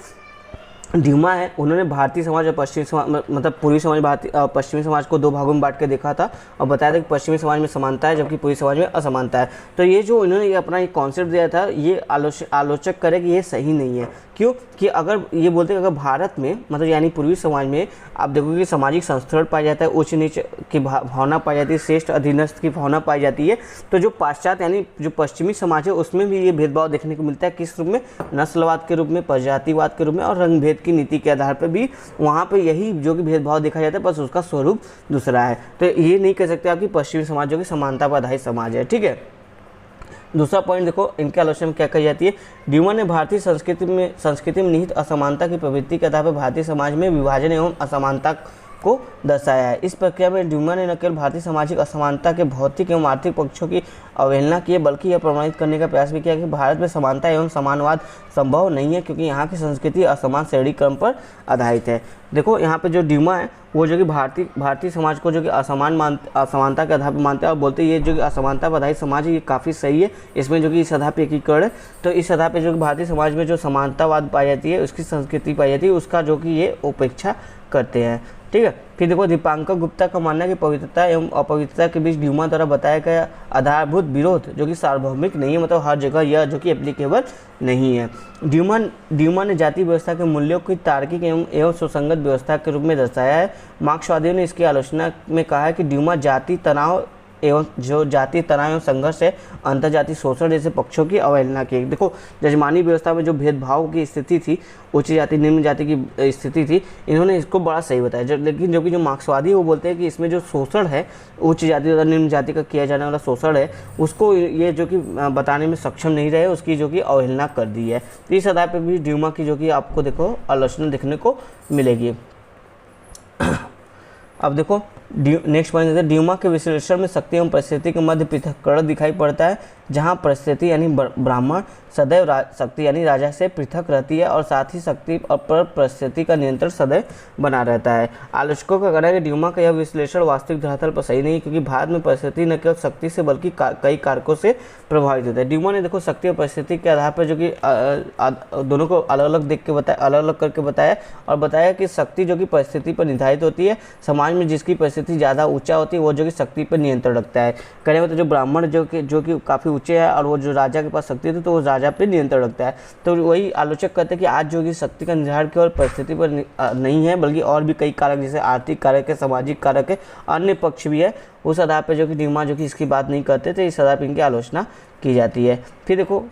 ड्यूमा है उन्होंने भारतीय समाज और पश्चिमी समाज, मतलब पूर्वी समाज, पश्चिमी समाज को दो भागों में बांट के देखा था और बताया था कि पश्चिमी समाज में समानता है जबकि पूर्वी समाज में असमानता है। तो ये जो इन्होंने ये अपना एक कॉन्सेप्ट दिया था, ये आलोचक करे कि ये सही नहीं है। क्यों? कि अगर ये बोलते हैं अगर भारत में मतलब यानी पूर्वी समाज में आप देखोगे कि सामाजिक संस्करण पाया जाता है, उच्च नीच की भावना पाई जाती है, श्रेष्ठ अधीनस्थ की भावना पाई जाती है, तो जो पाश्चात्य यानी जो पश्चिमी समाज है उसमें भी ये भेदभाव देखने को मिलता है। किस रूप में? नस्लवाद के रूप में, प्रजातिवाद के रूप में और रंगभेद की नीति के आधार पर भी वहाँ पे यही जो कि भेदभाव देखा जाता है, बस उसका स्वरूप दूसरा है। तो ये नहीं कह सकते आप कि पश्चिमी समाज जो कि समानता पर आधारित समाज है। ठीक है, दूसरा पॉइंट देखो इनके आलोचना में क्या कही जाती है। ड्यूमा ने भारतीय संस्कृति में निहित असमानता की प्रवृत्ति के आधार पर भारतीय समाज में विभाजन एवं असमानता को दर्शाया है। इस प्रक्रिया में ड्यूमा ने न केवल भारतीय सामाजिक असमानता के भौतिक एवं आर्थिक पक्षों की अवहेलना की है, बल्कि यह प्रमाणित करने का प्रयास भी किया कि भारत में समानता एवं समानवाद संभव नहीं है, क्योंकि यहाँ की संस्कृति असमान श्रेणी क्रम पर आधारित है। देखो यहाँ पे जो ड्यूमा है वो जो कि भारतीय समाज को जो कि असमानता के आधार पर मानते हैं और बोलते हैं ये जो कि असमानता पर आधारित समाज है ये काफ़ी सही है, इसमें जो कि इस आधार पर एकीकरण है। तो इस आधार पर जो कि भारतीय समाज में जो समानतावाद पाई जाती है, उसकी संस्कृति पाई जाती है, उसका जो कि ये उपेक्षा करते हैं। ठीक है, फिर देखो दीपांकर गुप्ता का मानना है कि पवित्रता एवं अपवित्रता के बीच ड्यूमा द्वारा बताया गया आधारभूत विरोध जो कि सार्वभौमिक नहीं है, मतलब हर जगह यह जो कि एप्लीकेबल नहीं है। ड्यूमा ने जाति व्यवस्था के मूल्यों की तार्किक एवं सुसंगत व्यवस्था के रूप में दर्शाया है। मार्क्सवादियों ने इसकी आलोचना में कहा है कि ड्यूमा जाति तनाव एवं संघर्ष है, अंतर्जातीय शोषण जैसे पक्षों की अवहेलना की। देखो जजमानी व्यवस्था में जो भेदभाव की स्थिति थी, उच्च जाति निम्न जाति की स्थिति थी, इन्होंने इसको बड़ा सही बताया। लेकिन जो मार्क्सवादी है वो बोलते हैं कि इसमें जो शोषण है, उच्च जाति तथा निम्न जाति का किया जाने वाला शोषण है, उसको ये जो कि बताने में सक्षम नहीं रहे, उसकी जो कि अवहेलना कर दी है। तो इस आधार पर भी ड्यूमा की जो कि आपको देखो आलोचना देखने को मिलेगी। अब देखो नेक्स्ट पॉइंट है, ड्यूमा के विश्लेषण में शक्ति एवं परिस्थिति के मध्य पृथक्करण दिखाई पड़ता है, जहां परिस्थिति यानी ब्राह्मण सदैव शक्ति यानी राजा से पृथक रहती है और साथ ही शक्ति पर परिस्थिति का नियंत्रण सदैव बना रहता है। आलोचकों का कहना है कि ड्यूमा का यह विश्लेषण वास्तविक धरातल पर सही नहीं है, क्योंकि भारत में परिस्थिति न केवल शक्ति से बल्कि कई कारकों से प्रभावित होता है। ड्यूमा ने देखो शक्ति और परिस्थिति के आधार पर जो कि दोनों को अलग अलग देख के बताया, अलग अलग करके बताया और बताया कि शक्ति जो कि परिस्थिति पर निर्धारित होती है। समाज में जिसकी परिस्थिति ज़्यादा ऊंचा होती है वो जो कि शक्ति पर नियंत्रण रखता है। कहने मतलब जो ब्राह्मण जो कि काफ़ी ऊंचे है और वो जो राजा के पास शक्ति थी तो वो राजा पे नियंत्रण रखता है। तो वही आलोचक कहते हैं कि आज जो कि शक्ति का निर्धारण केवल परिस्थिति पर नहीं है, बल्कि और भी कई कारक जैसे आर्थिक कारक है, सामाजिक कारक है, अन्य पक्ष भी है। उस आधार पर जो कि ड्यूमा जो कि इसकी बात नहीं करते थे, इस आधार पर इनकी आलोचना की जाती है। फिर देखो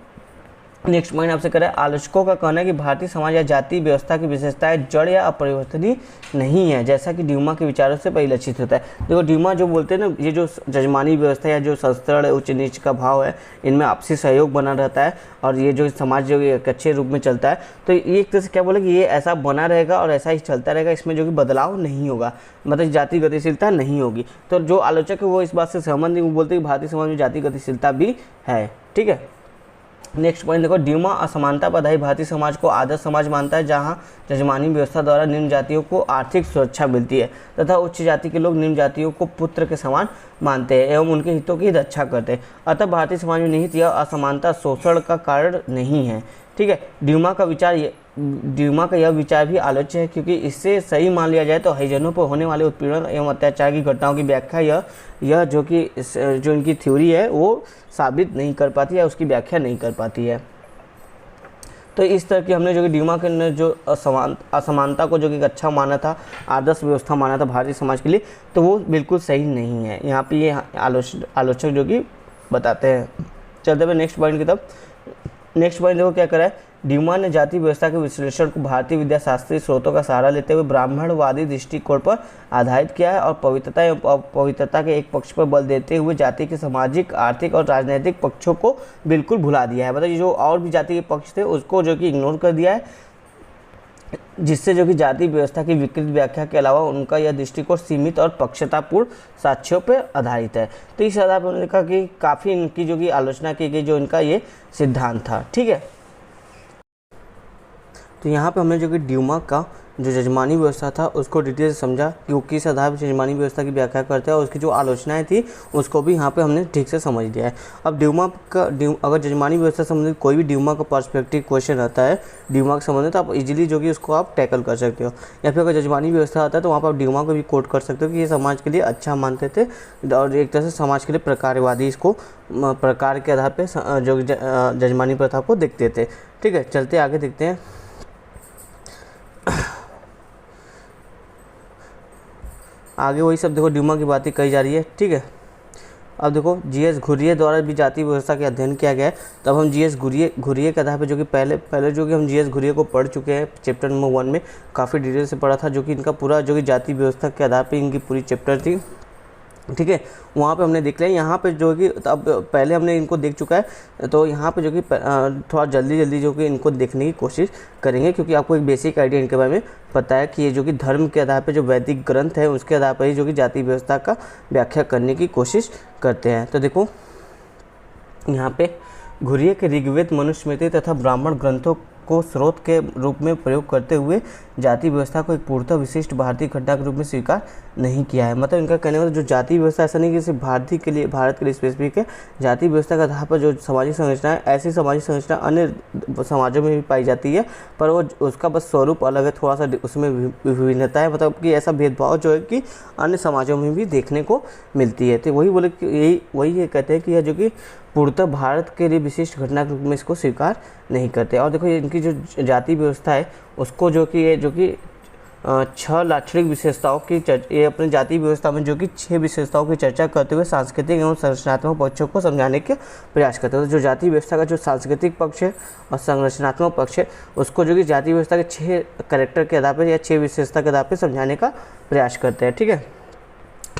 नेक्स्ट पॉइंट आपसे करें, आलोचकों का कहना है कि भारतीय समाज या जाति व्यवस्था की विशेषताएं जड़ या अपरिवर्तनीय नहीं है, जैसा कि ड्यूमा के विचारों से परिलक्षित होता है। देखो ड्यूमा जो बोलते हैं ना, ये जो जजमानी व्यवस्था या जो संस्करण उच्च नीच का भाव है, इनमें आपसी सहयोग बना रहता है और ये जो समाज जो एक अच्छे रूप में चलता है। तो ये एक तरह से क्या बोले कि ये ऐसा बना रहेगा और ऐसा ही चलता रहेगा, इसमें जो कि बदलाव नहीं होगा, मतलब जाति गतिशीलता नहीं होगी। तो जो आलोचक है वो इस बात से सहमत नहीं, वो बोलते हैं कि भारतीय समाज में जाति गतिशीलता भी है। ठीक है, नेक्स्ट पॉइंट देखो, ड्यूमा असमानता पर आधारित भारतीय समाज को आदर्श समाज मानता है, जहां जजमानी व्यवस्था द्वारा निम्न जातियों को आर्थिक सुरक्षा मिलती है तथा उच्च जाति के लोग निम्न जातियों को पुत्र के समान मानते हैं एवं उनके हितों की रक्षा करते हैं। अतः भारतीय समाज में निहित यह असमानता शोषण का कारण नहीं है। ठीक है, ड्यूमा का यह विचार भी आलोच्य है, क्योंकि इससे सही मान लिया जाए तो हरिजनों पर होने वाले उत्पीड़न एवं अत्याचार की घटनाओं की व्याख्या यह जो इनकी थ्योरी है वो साबित नहीं कर पाती है, उसकी व्याख्या नहीं कर पाती है। तो इस तरह की हमने जो कि ड्यूमा के ने जो असमानता को जो कि अच्छा माना था, आदर्श व्यवस्था माना था भारतीय समाज के लिए, तो वो बिल्कुल सही नहीं है। यहाँ पे ये आलोचक जो कि बताते हैं। चलते हुए नेक्स्ट पॉइंट की तरफ। नेक्स्ट पॉइंट देखो क्या करा है, ड्यूमा ने जाति व्यवस्था के विश्लेषण को भारतीय विद्या शास्त्रीय स्रोतों का सहारा लेते हुए ब्राह्मणवादी दृष्टिकोण पर आधारित किया है और पवित्रता एवं अपवित्रता के एक पक्ष पर बल देते हुए जाति के सामाजिक, आर्थिक और राजनीतिक पक्षों को बिल्कुल भुला दिया है। मतलब जो और भी जाति के पक्ष थे उसको जो कि इग्नोर कर दिया है, जिससे जो कि जाति व्यवस्था की विकृत व्याख्या के अलावा उनका यह दृष्टिकोण सीमित और पक्षतापूर्ण साक्ष्यों पर आधारित है। तो इस आधार पर उन्होंने कहा कि काफ़ी इनकी जो कि आलोचना की गई, जो इनका ये सिद्धांत था। ठीक है, तो यहाँ पे हमने जो कि ड्यूमा का जो जजमानी व्यवस्था था उसको डिटेल से समझा कि वो किस आधार पर जजमानी व्यवस्था की व्याख्या करते हैं और उसकी जो आलोचनाएं थी उसको भी यहाँ पे हमने ठीक से समझ लिया है। अब अगर जजमानी व्यवस्था से संबंधित कोई भी ड्यूमा का पर्सपेक्टिव क्वेश्चन आता है ड्यूमा के संबंधित, तो आप इजीली जो कि उसको आप टैकल कर सकते हो। या फिर अगर जजमानी व्यवस्था आता है तो वहाँ पर आप ड्यूमा को भी कोट कर सकते हो कि ये समाज के लिए अच्छा मानते थे और एक तरह से समाज के लिए प्रकारवादी, इसको प्रकार के आधार पर जो जजमानी प्रथा को देखते थे। ठीक है, चलते आगे देखते हैं। आगे वही सब देखो ड्यूमा की बातें कही जा रही है। ठीक है, अब देखो जीएस घुरिये द्वारा भी जाति व्यवस्था का अध्ययन किया गया है। तब हम जीएस घुरिये के आधार पर जो कि पहले जो कि हम जीएस घुरिये को पढ़ चुके हैं चैप्टर नंबर 1 में, काफ़ी डिटेल से पढ़ा था, जो कि इनका पूरा जो कि जाति व्यवस्था के आधार पर इनकी पूरी चैप्टर थी, ठीक है। वहाँ पे हमने देख लिया। यहाँ पे जो कि अब पहले हमने इनको देख चुका है, तो यहाँ पे जो कि थोड़ा जल्दी जो कि इनको देखने की कोशिश करेंगे, क्योंकि आपको एक बेसिक आइडिया इनके बारे में पता है कि ये जो कि धर्म के आधार पे जो वैदिक ग्रंथ है उसके आधार पर ही जो कि जाति व्यवस्था का व्याख्या करने की कोशिश करते हैं। तो देखो यहाँ पे घुरिये के ऋग्वेद, मनुस्मृति तथा ब्राह्मण ग्रंथों को स्रोत के रूप में प्रयोग करते हुए जाति व्यवस्था को एक पूर्णतः विशिष्ट भारतीय घटना के रूप में स्वीकार नहीं किया है। मतलब इनका कहने वाला जो जाति व्यवस्था ऐसा नहीं कि सिर्फ भारत के लिए स्पेसिफिक है। जाति व्यवस्था के आधार पर जो सामाजिक संरचना है, ऐसी सामाजिक संरचना अन्य समाजों में भी पाई जाती है, पर वो उसका बस स्वरूप अलग है, थोड़ा सा उसमें विभिन्नता है। मतलब कि ऐसा भेदभाव जो है कि अन्य समाजों में भी देखने को मिलती है। तो वही बोले कि वही ये कहते हैं कि यह जो कि पूर्णतः भारत के लिए विशिष्ट घटना के रूप में इसको स्वीकार नहीं करते। और देखो इनकी जो जाति व्यवस्था है उसको जो कि 6 लाक्षणिक विशेषताओं की ये अपनी जाति व्यवस्था में जो कि 6 विशेषताओं की चर्चा करते हुए सांस्कृतिक एवं संरचनात्मक पक्षों को समझाने के प्रयास करते हैं। तो जो जाति व्यवस्था का जो सांस्कृतिक पक्ष है और संरचनात्मक पक्ष है उसको जो कि जाति व्यवस्था के 6 कैरेक्टर के आधार पर या 6 विशेषता के आधार पर समझाने का प्रयास करते हैं, ठीक है।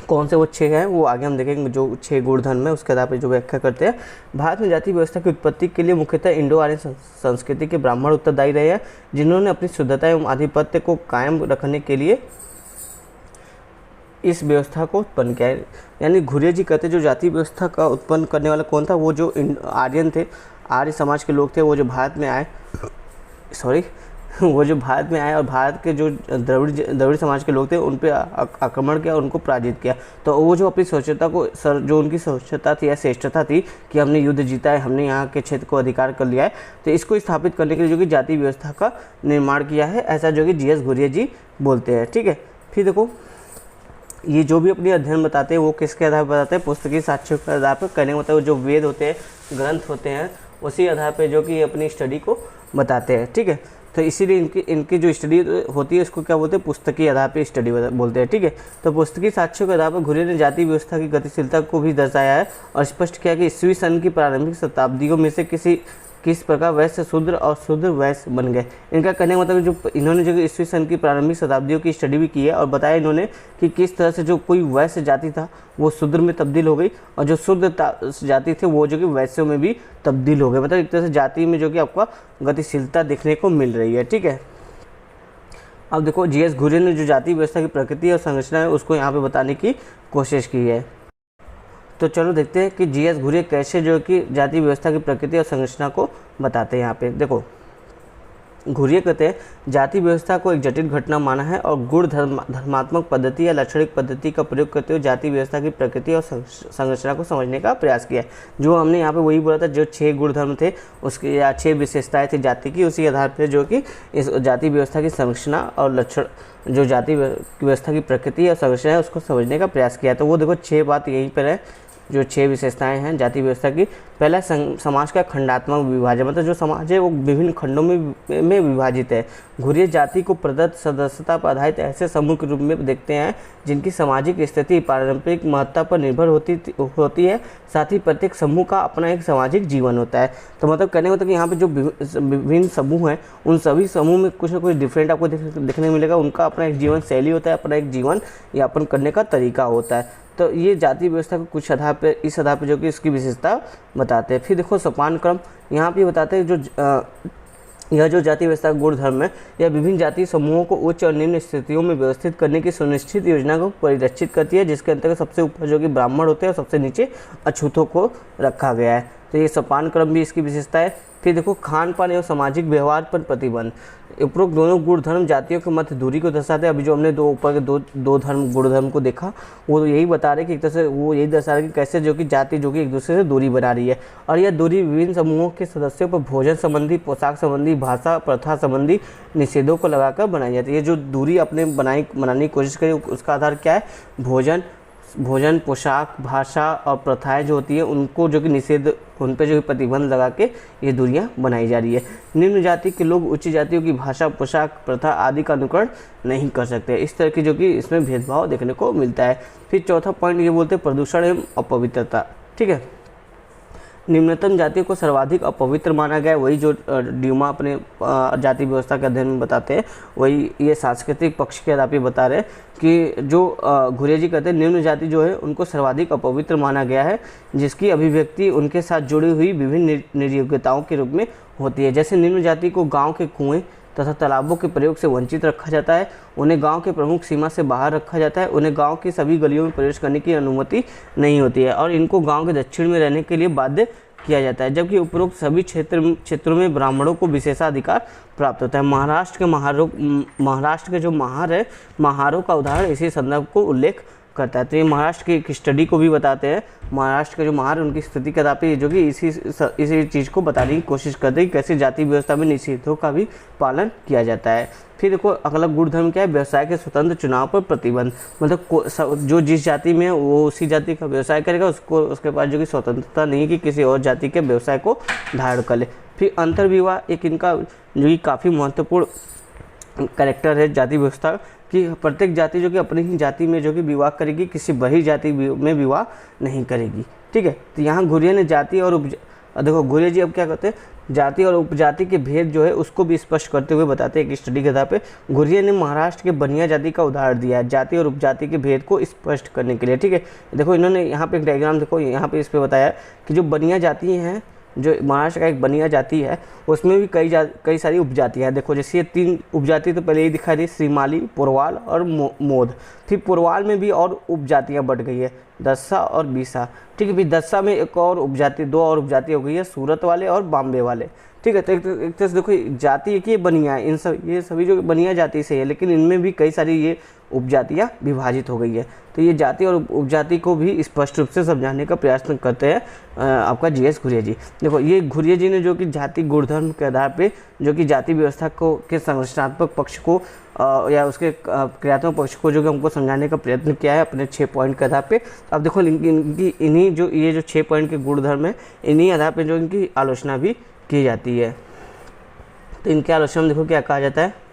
कौन से वो 6 हैं वो आगे हम देखेंगे। जो 6 गुणधर्म है उसके आधार पर जो व्याख्या करते हैं। भारत में जाति व्यवस्था की उत्पत्ति के लिए मुख्यतः इंडो आर्यन संस्कृति के ब्राह्मण उत्तरदायी रहे हैं, जिन्होंने अपनी शुद्धता एवं आधिपत्य को कायम रखने के लिए इस व्यवस्था को उत्पन्न किया है। यानी घुरिये जी कहते जो जाति व्यवस्था का उत्पन्न करने वाला कौन था, वो जो आर्यन थे, आर्य समाज के लोग थे, वो जो भारत में आए वो जो भारत में आए और भारत के जो द्रविड़ समाज के लोग थे उन पे आक्रमण किया, उनको पराजित किया। तो वो जो अपनी स्वच्छता को जो उनकी स्वच्छता थी या श्रेष्ठता थी कि हमने युद्ध जीता है, हमने यहाँ के क्षेत्र को अधिकार कर लिया है, तो इसको स्थापित करने के लिए जो कि जाति व्यवस्था का निर्माण किया है, ऐसा जो कि जीएस घुरिये जी बोलते हैं, ठीक है। फिर देखो ये जो भी अपनी अध्ययन बताते हैं वो किसके आधार पर बताते हैं, पुस्तकीय साक्ष्यों के आधार पर। कहने का मतलब जो वेद होते हैं, ग्रंथ होते हैं, उसी आधार पर जो कि अपनी स्टडी को बताते हैं, ठीक है। तो इसीलिए इनकी जो स्टडी होती है इसको क्या बोलते हैं, पुस्तकीय आधार पर स्टडी बोलते हैं, ठीक है। तो पुस्तकीय साक्ष्यों के आधार पर घुरिये ने जाति व्यवस्था की गतिशीलता को भी दर्शाया है और स्पष्ट किया कि ईस्वी सन की प्रारंभिक शताब्दियों में से किस प्रकार वैश्य शूद्र और शूद्र वैश्य बन गए। इनका कहने का मतलब जो इन्होंने जो ईस्वी सन की प्रारंभिक शताब्दियों की स्टडी भी की है और बताया इन्होंने कि किस तरह से जो कोई वैश्य जाति था वो शूद्र में तब्दील हो गई और जो शूद्र जाति थे वो जो कि वैश्यों में भी तब्दील हो गए। मतलब एक तरह से जाति में जो कि आपका गतिशीलता देखने को मिल रही है, ठीक है। अब देखो जीएस घुरिये ने जो जाति व्यवस्था की प्रकृति और संरचना है उसको यहाँ पे बताने की कोशिश की है। तो चलो देखते हैं कि जीएस घुरिये कैसे जो कि जाति व्यवस्था की प्रकृति और संरचना को बताते हैं। यहाँ पे देखो घुरिये कहते हैं जाति व्यवस्था को एक जटिल घटना माना है और गुण धर्मात्मक पद्धति या लाक्षणिक पद्धति का प्रयोग करते हुए जाति व्यवस्था की प्रकृति और संरचना को समझने का प्रयास किया है। जो हमने यहाँ पे वही बोला था, जो 6 गुण धर्म थे उसके या 6 विशेषताएं थी जाति की, उसी आधार पर जो कि इस जाति व्यवस्था की संरचना और लक्षण, जो जाति व्यवस्था की प्रकृति और संरचना है उसको समझने का प्रयास किया। तो वो देखो 6 बात यहीं पर है, जो 6 विशेषताएं हैं जाति व्यवस्था की। पहला समाज का खंडात्मक विभाजन, मतलब जो समाज है वो विभिन्न खंडों में विभाजित है। घुरिये जाति को प्रदत्त सदस्यता पर आधारित ऐसे समूह के रूप में देखते हैं जिनकी सामाजिक स्थिति पारंपरिक महत्ता पर निर्भर होती है, साथ ही प्रत्येक समूह का अपना एक सामाजिक जीवन होता है। तो मतलब कहने का मतलब कि यहाँ पे जो विभिन्न समूह हैं उन सभी समूह में कुछ ना कुछ डिफरेंट आपको देखने को मिलेगा। उनका अपना एक जीवन शैली होता है, अपना एक जीवन यापन करने का तरीका होता है। तो ये जाति व्यवस्था को कुछ आधार पे, इस आधार पे जो कि इसकी विशेषता बताते हैं। फिर देखो सोपान क्रम, यहाँ पे बताते हैं यह जो जाति व्यवस्था का गुण धर्म है यह विभिन्न जाति समूहों को उच्च और निम्न स्थितियों में व्यवस्थित करने की सुनिश्चित योजना को परिलक्षित करती है, जिसके अंतर्गत सबसे ऊपर जो कि ब्राह्मण होते हैं और सबसे नीचे अछूतों को रखा गया है। तो ये सोपान क्रम भी इसकी विशेषता है। फिर देखो खान पान एवं सामाजिक व्यवहार पर प्रतिबंध, उपरोक्त दोनों गुण धर्म जातियों के मध्य दूरी को दर्शाते हैं। अभी जो हमने ऊपर के दो धर्म गुण धर्म को देखा वो तो यही बता रहे कि एक तरह से वो यही दर्शा रहे कि कैसे जो कि जाति जो कि एक दूसरे से दूरी बना रही है और यह दूरी विभिन्न समूहों के सदस्यों पर भोजन संबंधी, पोशाक संबंधी, भाषा प्रथा संबंधी निषेधों को लगाकर बनाई जाती है। ये जो दूरी अपने बनाने की कोशिश करी उसका आधार क्या है, भोजन भोजन, पोशाक, भाषा और प्रथाएं जो होती है उनको जो कि निषेध, उन पर जो कि प्रतिबंध लगा के ये दूरियां बनाई जा रही है। निम्न जाति के लोग उच्च जातियों की भाषा, पोशाक, प्रथा आदि का अनुकरण नहीं कर सकते। इस तरह की जो कि इसमें भेदभाव देखने को मिलता है। फिर चौथा पॉइंट ये बोलते हैं प्रदूषण एवं अपवित्रता। ठीक है, निम्नतम जातियों को सर्वाधिक अपवित्र माना गया है। वही जो ड्यूमा अपने जाति व्यवस्था के अध्ययन में बताते हैं, वही ये सांस्कृतिक पक्ष के आधार पे बता रहे हैं कि जो घुरिया जी कहते हैं निम्न जाति जो है उनको सर्वाधिक अपवित्र माना गया है, जिसकी अभिव्यक्ति उनके साथ जुड़ी हुई विभिन्न निर्योग्यताओं के रूप में होती है। जैसे निम्न जाति को गाँव के कुएँ तथा तालाबों के प्रयोग से वंचित रखा जाता है, उन्हें गांव के प्रमुख सीमा से बाहर रखा जाता है, उन्हें गांव की सभी गलियों में प्रवेश करने की अनुमति नहीं होती है और इनको गांव के दक्षिण में रहने के लिए बाध्य किया जाता है। जबकि उपरोक्त सभी क्षेत्रों में ब्राह्मणों को विशेषाधिकार प्राप्त होता है। महाराष्ट्र के जो महार है, महारों का उदाहरण इसी संदर्भ को उल्लेख करता है। तो ये महाराष्ट्र की एक स्टडी को भी बताते हैं। महाराष्ट्र के जो महार उनकी स्थिति के आधार पर जो कि इसी चीज़ को बताने की कोशिश करते हैं कि कैसे जाति व्यवस्था में निषेधों का भी पालन किया जाता है। फिर देखो अगला गुणधर्म क्या है, व्यवसाय के स्वतंत्र चुनाव पर प्रतिबंध। मतलब जो जिस जाति में है वो उसी जाति का व्यवसाय करेगा, उसके पास जो कि स्वतंत्रता नहीं है कि किसी और जाति के व्यवसाय को धारण कर ले। फिर अंतर्विवाह एक इनका जो कि काफ़ी महत्वपूर्ण कैरेक्टर है जाति व्यवस्था कि प्रत्येक जाति जो कि अपनी ही जाति में जो कि विवाह करेगी, किसी बही जाति में विवाह नहीं करेगी। ठीक है, तो यहाँ घुरिया ने जाति और देखो घुरिया जी अब क्या कहते हैं, जाति और उपजाति के भेद जो है उसको भी स्पष्ट करते हुए बताते हैं। एक स्टडी के आधार पे घुरिया ने महाराष्ट्र के बनिया जाति का उदाहरण दिया है जाति और उपजाति के भेद को स्पष्ट करने के लिए। ठीक है, देखो इन्होंने यहाँ पे एक डायग्राम देखो, यहाँ पे इस पे बताया कि जो बनिया जाति हैं, जो महाराष्ट्र का एक बनिया जाति है, उसमें भी कई सारी उपजातियाँ हैं। देखो जैसे ये 3 उपजाति तो पहले ही दिखाई दी, श्रीमाली, पुरवाल और मोद। फिर पुरवाल में भी और उपजातियाँ बढ़ गई है, दस्सा और बीसा। ठीक है, फिर दस्सा में एक और उपजाति, 2 और उपजाति हो गई है, सूरत वाले और बॉम्बे वाले। ठीक है, तो एक तरह से देखो जाति एक ये बनिया है, ये सभी जो बनिया जाति से है, लेकिन इनमें भी कई सारी ये उपजातियाँ विभाजित हो गई है। तो ये जाति और उपजाति को भी स्पष्ट रूप से समझाने का प्रयास करते हैं आपका जीएस घुरिया जी। देखो ये घुरिया जी ने जो कि जाति गुणधर्म के आधार पे जो कि जाति व्यवस्था को के संरचनात्मक पक्ष को या उसके क्रियात्मक पक्ष को जो कि हमको समझाने का प्रयत्न किया है अपने 6 पॉइंट के आधार पे। अब देखो इन्हीं जो ये जो 6 पॉइंट के गुणधर्म है, इन्हीं आधार पे जो इनकी आलोचना भी की जाती है। तो इनके आलोचना में देखो क्या कहा जाता है,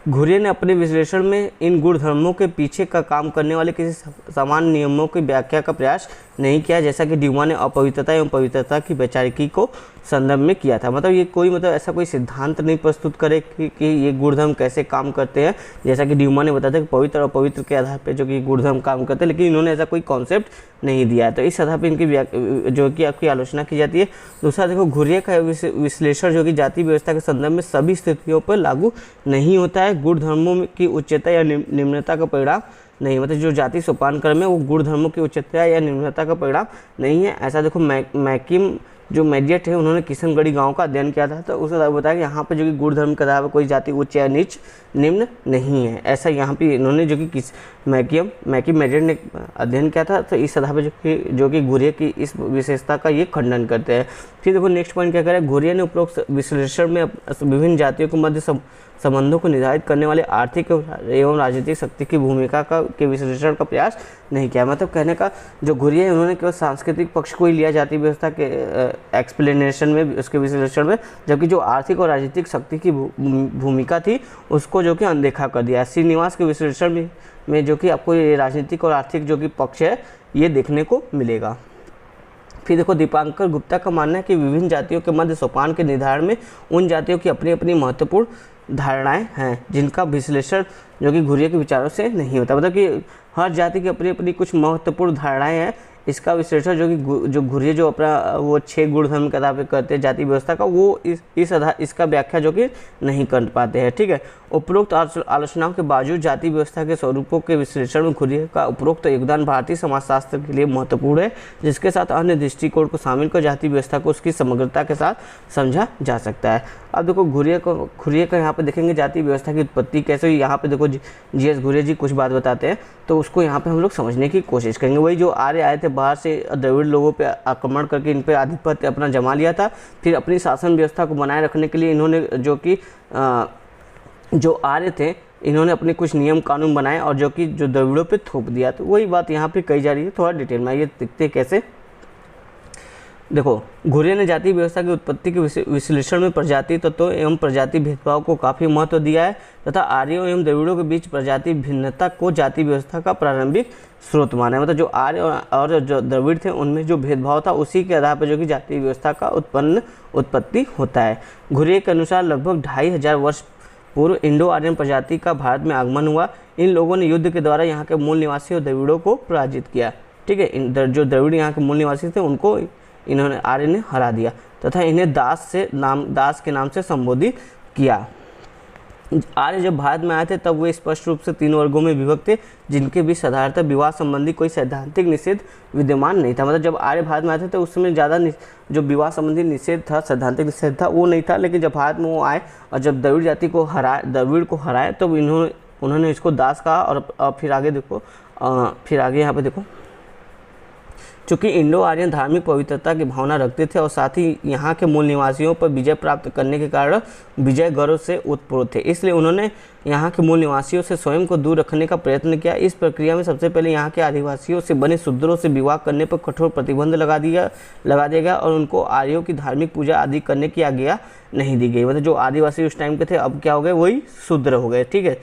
घुरिया ने अपने विश्लेषण में इन गुणधर्मों के पीछे का काम करने वाले किसी समान नियमों की व्याख्या का प्रयास नहीं किया, जैसा कि ड्यूमा ने अपवित्रता एवं पवित्रता की वैचारिकी को संदर्भ में किया था। मतलब ये कोई ऐसा कोई सिद्धांत नहीं प्रस्तुत करे कि ये गुणधर्म कैसे काम करते हैं, जैसा कि ड्यूमा ने बताया था कि पवित्र और अपवित्र के आधार पे जो कि गुणधर्म काम करते हैं, लेकिन इन्होंने ऐसा कोई कॉन्सेप्ट नहीं दिया है। तो इस आधार पर इनकी जो कि आपकी आलोचना की जाती है। दूसरा देखो घुरिया का विश्लेषण जो कि जाति व्यवस्था के संदर्भ में सभी स्थितियों पर लागू नहीं होता है। गुणधर्मों की उच्चता या निम्नता का परिणाम नहीं, मतलब जो जाति सोपान क्रम है वो गुणधर्मों की उच्चता या निम्नता का परिणाम नहीं है। ऐसा देखो मैकिम जो मेडिएट है उन्होंने किशनगढ़ी गांव का अध्ययन किया था, तो उसने बताया कि यहाँ पे जो कि गुणधर्म के आधार पर कोई जाति उच्च या नीच निम्न नहीं है। ऐसा यहाँ पे इन्होंने जो कि मैकिम मेडिएट ने अध्ययन किया था, तो इस आधार पर जो कि घुरिया की इस विशेषता का ये खंडन करते हैं। फिर देखो नेक्स्ट पॉइंट क्या करें, घुरिया ने उपरोक्त विश्लेषण में विभिन्न जातियों के मध्य संबंधों को निर्धारित करने वाले आर्थिक एवं राजनीतिक शक्ति की भूमिका के विश्लेषण का प्रयास नहीं किया। मतलब कहने का जो घुरिया है उन्होंने केवल सांस्कृतिक पक्ष को ही लिया जाति व्यवस्था के एक्सप्लेनेशन में, उसके विश्लेषण में, जबकि जो आर्थिक और राजनीतिक शक्ति की भूमिका थी उसको जो कि अनदेखा कर दिया। श्रीनिवास के विश्लेषण में जो कि आपको ये राजनीतिक और आर्थिक जो कि पक्ष है ये देखने को मिलेगा। फिर देखो दीपांकर गुप्ता का मानना है कि विभिन्न जातियों के मध्य सोपान के निर्धारण में उन जातियों की अपनी अपनी महत्वपूर्ण धारणाएं हैं जिनका विश्लेषण जो कि घुरिया के विचारों से नहीं होता। मतलब कि हर जाति की अपनी अपनी कुछ महत्वपूर्ण धारणाएं हैं, इसका विश्लेषण जो घुरिया जो अपना वो 6 गुणधर्म के आधार पर करते हैं जाति व्यवस्था का, वो इसका व्याख्या जो कि नहीं कर पाते हैं। ठीक है, उपरोक्त आलोचनाओं के बावजूद जाति व्यवस्था के स्वरूपों के विश्लेषण में घुरिया का उपरोक्त योगदान भारतीय समाजशास्त्र के लिए महत्वपूर्ण है, जिसके साथ अन्य दृष्टिकोण को शामिल कर जाति व्यवस्था को उसकी समग्रता के साथ समझा जा सकता है। अब देखो घुरिया का यहाँ पे देखेंगे जाति व्यवस्था की उत्पत्ति कैसे हुई। यहाँ पे देखो जीएस घुरिया जी कुछ बात बताते हैं, तो उसको यहाँ पे हम लोग समझने की कोशिश करेंगे। वही जो आर्य आए थे बाहर से, द्रविड़ लोगों पे आक्रमण करके इन पे आधिपत्य अपना जमा लिया था, फिर अपनी शासन व्यवस्था को बनाए रखने के लिए इन्होंने जो आर्य थे इन्होंने अपने कुछ नियम कानून बनाए और जो कि जो द्रविड़ों पे थोप दिया। तो वही बात यहाँ पे कही जा रही है, थोड़ा डिटेल में ये देखते कैसे। देखो, घुरिया ने जाति व्यवस्था की उत्पत्ति के विश्लेषण में प्रजाति तत्वों एवं प्रजाति भेदभाव को काफ़ी महत्व दिया है तथा आर्यों एवं द्रविड़ों के बीच प्रजाति भिन्नता को जाति व्यवस्था का प्रारंभिक स्रोत माना है। मतलब जो आर्य और जो द्रविड़ थे उनमें जो भेदभाव था उसी के आधार पर जो कि जाति व्यवस्था का उत्पत्ति होता है। घुरिया के अनुसार लगभग 2500 वर्ष पूर्व इंडो आर्यन प्रजाति का भारत में आगमन हुआ। इन लोगों ने युद्ध के द्वारा यहाँ के मूल निवासी और द्रविड़ों को पराजित किया। ठीक है, जो द्रविड़ यहाँ के मूल निवासी थे उनको इन्होंने आर्य ने हरा दिया तथा इन्हें दास के नाम से संबोधित किया। आर्य जब भारत में आए थे तब वे स्पष्ट रूप से 3 वर्गों में विभक्त थे, जिनके बीच साधारणतः विवाह संबंधी कोई सैद्धांतिक निषेध विद्यमान नहीं था। मतलब जब आर्य भारत में आए थे तो उस समय ज़्यादा जो विवाह संबंधी निषेध था, सैद्धांतिक निषेध था, वो नहीं था। लेकिन जब भारत में वो आए और जब द्रविड़ को हराए तो उन्होंने इसको दास कहा। और फिर आगे देखो, यहाँ पे देखो, चूँकि इंडो आर्यन धार्मिक पवित्रता की भावना रखते थे और साथ ही यहाँ के मूल निवासियों पर विजय प्राप्त करने के कारण विजय गौरव से उत्प्रोत थे, इसलिए उन्होंने यहाँ के मूल निवासियों से स्वयं को दूर रखने का प्रयत्न किया। इस प्रक्रिया में सबसे पहले यहाँ के आदिवासियों से बने शूद्रों से विवाह करने पर कठोर प्रतिबंध लगा दिया गया और उनको आर्यों की धार्मिक पूजा आदि करने की आज्ञा नहीं दी गई। मतलब जो आदिवासी उस टाइम के थे अब क्या हो गए, वही शूद्र हो गए। ठीक है,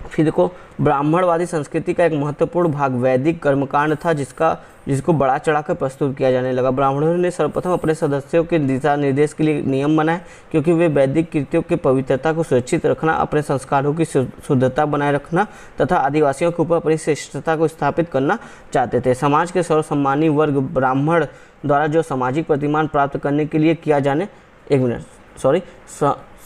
फिर देखो, ब्राह्मणवादी संस्कृति का एक महत्वपूर्ण भाग वैदिक कर्मकांड था, जिसको बढ़ा चढ़ाकर प्रस्तुत किया जाने लगा। ब्राह्मणों ने सर्वप्रथम अपने सदस्यों के दिशा निर्देश के लिए नियम बनाए, क्योंकि वे वैदिक कृत्यों की पवित्रता को सुरक्षित रखना, अपने संस्कारों की शुद्धता बनाए रखना तथा आदिवासियों के ऊपर अपनी श्रेष्ठता को स्थापित करना चाहते थे। समाज के सर्वसम्मानी वर्ग ब्राह्मण द्वारा जो सामाजिक प्रतिमान प्राप्त करने के लिए किया जाने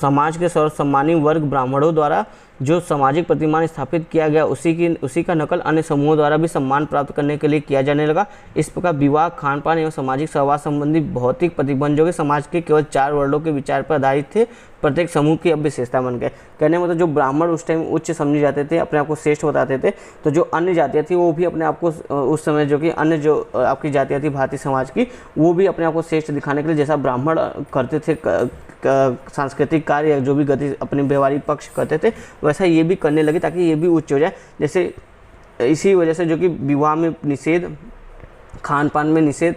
समाज के सर्वसम्मानी वर्ग ब्राह्मणों द्वारा जो सामाजिक प्रतिमान स्थापित किया गया उसी का नकल अन्य समूहों द्वारा भी सम्मान प्राप्त करने के लिए किया जाने लगा। इस प्रकार विवाह, खान पान एवं सामाजिक सहवास संबंधी भौतिक प्रतिबंधों के समाज के केवल 4 वर्णों के विचार पर आधारित थे, प्रत्येक समूह की अब विशेषता बन गए। कहने मतलब जो ब्राह्मण उस टाइम उच्च समझे जाते थे, अपने आप को श्रेष्ठ बताते थे, तो जो अन्य जातियाँ थी वो भी अपने आप को उस समय जो कि अन्य जो आपकी जातियाँ थी भारतीय समाज की, वो भी अपने आप को श्रेष्ठ दिखाने के लिए जैसा ब्राह्मण करते थे सांस्कृतिक कार्य या जो भी गति अपने व्यवहारिक पक्ष करते थे, वैसा ये भी करने लगे ताकि ये भी उच्च हो जाए। जैसे इसी वजह से जो कि विवाह में निषेध, खान पान में निषेध,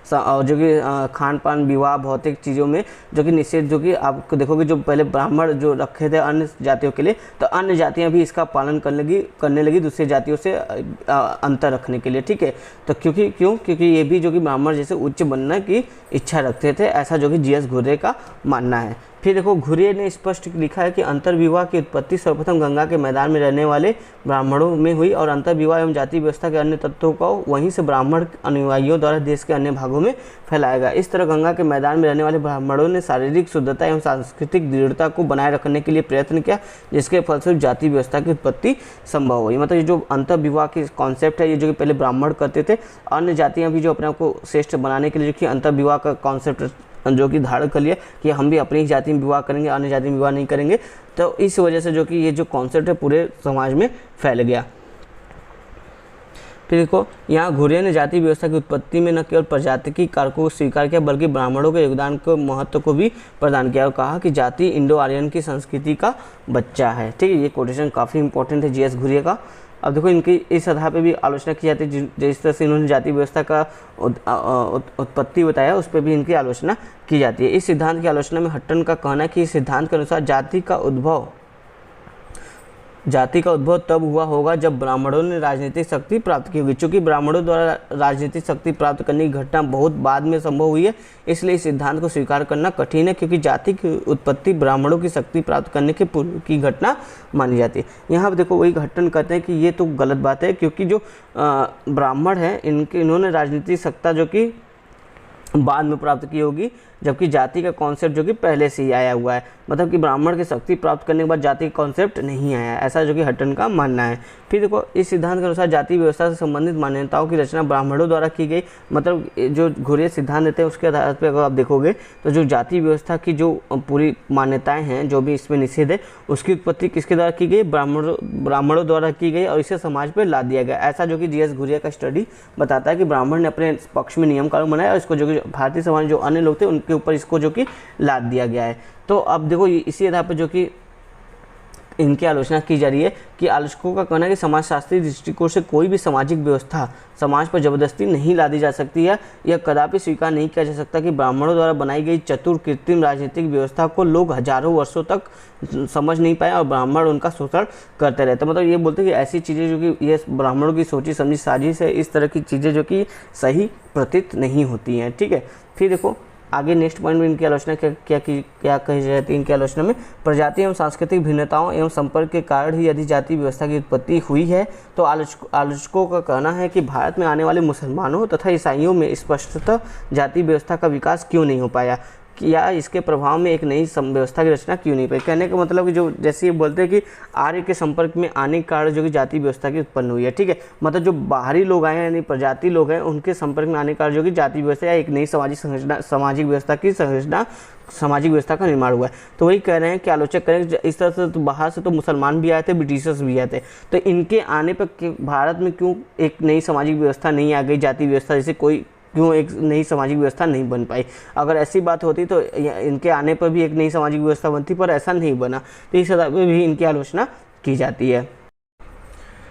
जो कि खान पान, विवाह, भौतिक चीज़ों में जो कि निषेध, जो कि आप देखोगे जो पहले ब्राह्मण जो रखे थे अन्य जातियों के लिए, तो अन्य जातियां भी इसका पालन करने लगी दूसरी जातियों से अंतर रखने के लिए। ठीक है, तो क्योंकि ये भी जो कि ब्राह्मण जैसे उच्च बनने की इच्छा रखते थे, ऐसा जो कि जीएस घुरिया का मानना है। फिर देखो, घुरिया ने स्पष्ट लिखा है कि अंतर्विवाह की उत्पत्ति सर्वप्रथम गंगा के मैदान में रहने वाले ब्राह्मणों में हुई और अंतर्विवाह एवं जाति व्यवस्था के अन्य तत्वों को वहीं से ब्राह्मण अनुयायियों द्वारा देश के अन्य भागों में फैलाया गया। इस तरह गंगा के मैदान में रहने वाले ब्राह्मणों ने शारीरिक शुद्धता एवं सांस्कृतिक दृढ़ता को बनाए रखने के लिए प्रयत्न किया, जिसके फलस्वरूप जाति व्यवस्था की उत्पत्ति संभव हुई। मतलब ये जो अंतर्विवाह की कॉन्सेप्ट है, ये जो कि पहले ब्राह्मण करते थे, अन्य जातियाँ भी जो अपने आप को श्रेष्ठ बनाने के लिए जो कि अंतर्विवाह का कॉन्सेप्ट जो कि धारण कर लिया कि हम भी अपनी जाति में विवाह करेंगे, अन्य जाति में विवाह नहीं करेंगे, तो इस वजह से जो कि ये जो कॉन्सेप्ट है पूरे समाज में फैल गया। फिर देखो, यहाँ घुरिया ने जाति व्यवस्था की उत्पत्ति में न केवल प्रजाति की कारकों को स्वीकार किया बल्कि ब्राह्मणों के योगदान को महत्व को भी प्रदान किया और कहा कि जाति इंडो आर्यन की संस्कृति का बच्चा है। ठीक है, ये कोटेशन काफ़ी इंपॉर्टेंट है जीएस घुरिया का। अब देखो, इनकी इस आधार पे भी आलोचना की जाती है, जिस तरह से इन्होंने जाति व्यवस्था का उत्पत्ति बताया उस पर भी इनकी आलोचना की जाती है। इस सिद्धांत की आलोचना में हट्टन का कहना है कि इस सिद्धांत के अनुसार जाति का उद्भव तब हुआ होगा जब ब्राह्मणों ने राजनीतिक शक्ति प्राप्त की होगी। चूंकि ब्राह्मणों द्वारा राजनीतिक शक्ति प्राप्त करने की घटना बहुत बाद में संभव हुई है, इसलिए इस सिद्धांत को स्वीकार करना कठिन है, क्योंकि जाति की उत्पत्ति ब्राह्मणों की शक्ति प्राप्त करने के पूर्व की घटना मानी जाती है। यहाँ पर देखो, वही हट्टन कहते हैं कि ये तो गलत बात है, क्योंकि जो ब्राह्मण है इन्होंने राजनीतिक सत्ता जो कि बाद में प्राप्त की होगी, जबकि जाति का कॉन्सेप्ट जो कि पहले से ही आया हुआ है। मतलब कि ब्राह्मण की शक्ति प्राप्त करने के बाद जाति का कॉन्सेप्ट नहीं आया, ऐसा जो कि हट्टन का मानना है। फिर देखो, इस सिद्धांत के अनुसार जाति व्यवस्था से संबंधित मान्यताओं की रचना ब्राह्मणों द्वारा की गई। मतलब जो घुरिया सिद्धांत देते हैं उसके आधार पर अगर आप देखोगे तो जो जाति व्यवस्था की जो पूरी मान्यताएं हैं, जो भी इसमें निषेध है, उसकी उत्पत्ति किसके द्वारा की गई? ब्राह्मणों द्वारा की गई और इसे समाज पर ला दिया गया। ऐसा जो कि जीएस घुरिया का स्टडी बताता है कि ब्राह्मण ने अपने पक्ष में नियम कानून बनाया और इसको जो कि भारतीय समाज जो अन्य लोग थे उनके ऊपर इसको जो कि लाद दिया गया है। तो अब देखो, इसी आधार पर जो कि इनकी आलोचना की जा रही है कि आलोचकों का कहना है कि समाजशास्त्री दृष्टिकोण से कोई भी सामाजिक व्यवस्था समाज पर जबरदस्ती नहीं लादी जा सकती है। यह कदापि स्वीकार नहीं किया जा सकता कि ब्राह्मणों द्वारा बनाई गई चतुर कृत्रिम राजनीतिक व्यवस्था को लोग हजारों वर्षों तक समझ नहीं पाए और ब्राह्मण उनका शोषण करते रहते। मतलब ये बोलते हैं कि ऐसी चीज़ें जो कि ये ब्राह्मणों की सोची समझी साजिश है, इस तरह की चीज़ें जो कि सही प्रतीत नहीं होती हैं। ठीक है, फिर देखो आगे नेक्स्ट पॉइंट में इनकी आलोचना क्या कही जाती है। इनकी आलोचना में प्रजाति एवं सांस्कृतिक भिन्नताओं एवं संपर्क के कारण ही यदि जाति व्यवस्था की उत्पत्ति हुई है तो आलोचकों का कहना है कि भारत में आने वाले मुसलमानों तथा ईसाइयों में स्पष्टतः जाति व्यवस्था का विकास क्यों नहीं हो पाया, या इसके प्रभाव में एक नई व्यवस्था की रचना क्यों नहीं पाई। कहने का मतलब कि जो जैसे ये बोलते हैं कि आर्य के संपर्क में आने के कारण जो कि जाति व्यवस्था की उत्पन्न हुई है। ठीक है, मतलब जो बाहरी लोग आए हैं यानी प्रजाति लोग हैं उनके संपर्क में आने के कारण जो कि जाति व्यवस्था या एक नई सामाजिक व्यवस्था का निर्माण हुआ है। तो वही कह रहे हैं कि आलोचक करें इस तरह से तो बाहर से तो मुसलमान भी आए थे, ब्रिटिशर्स भी आए थे, तो इनके आने पर भारत में क्यों एक नई सामाजिक व्यवस्था नहीं आ गई, जाति व्यवस्था जैसे कोई क्यों एक नई सामाजिक व्यवस्था नहीं बन पाई। अगर ऐसी बात होती तो इनके आने पर भी एक नई सामाजिक व्यवस्था बनती, पर ऐसा नहीं बना, तो इस हिसाब से भी इनकी आलोचना की जाती है।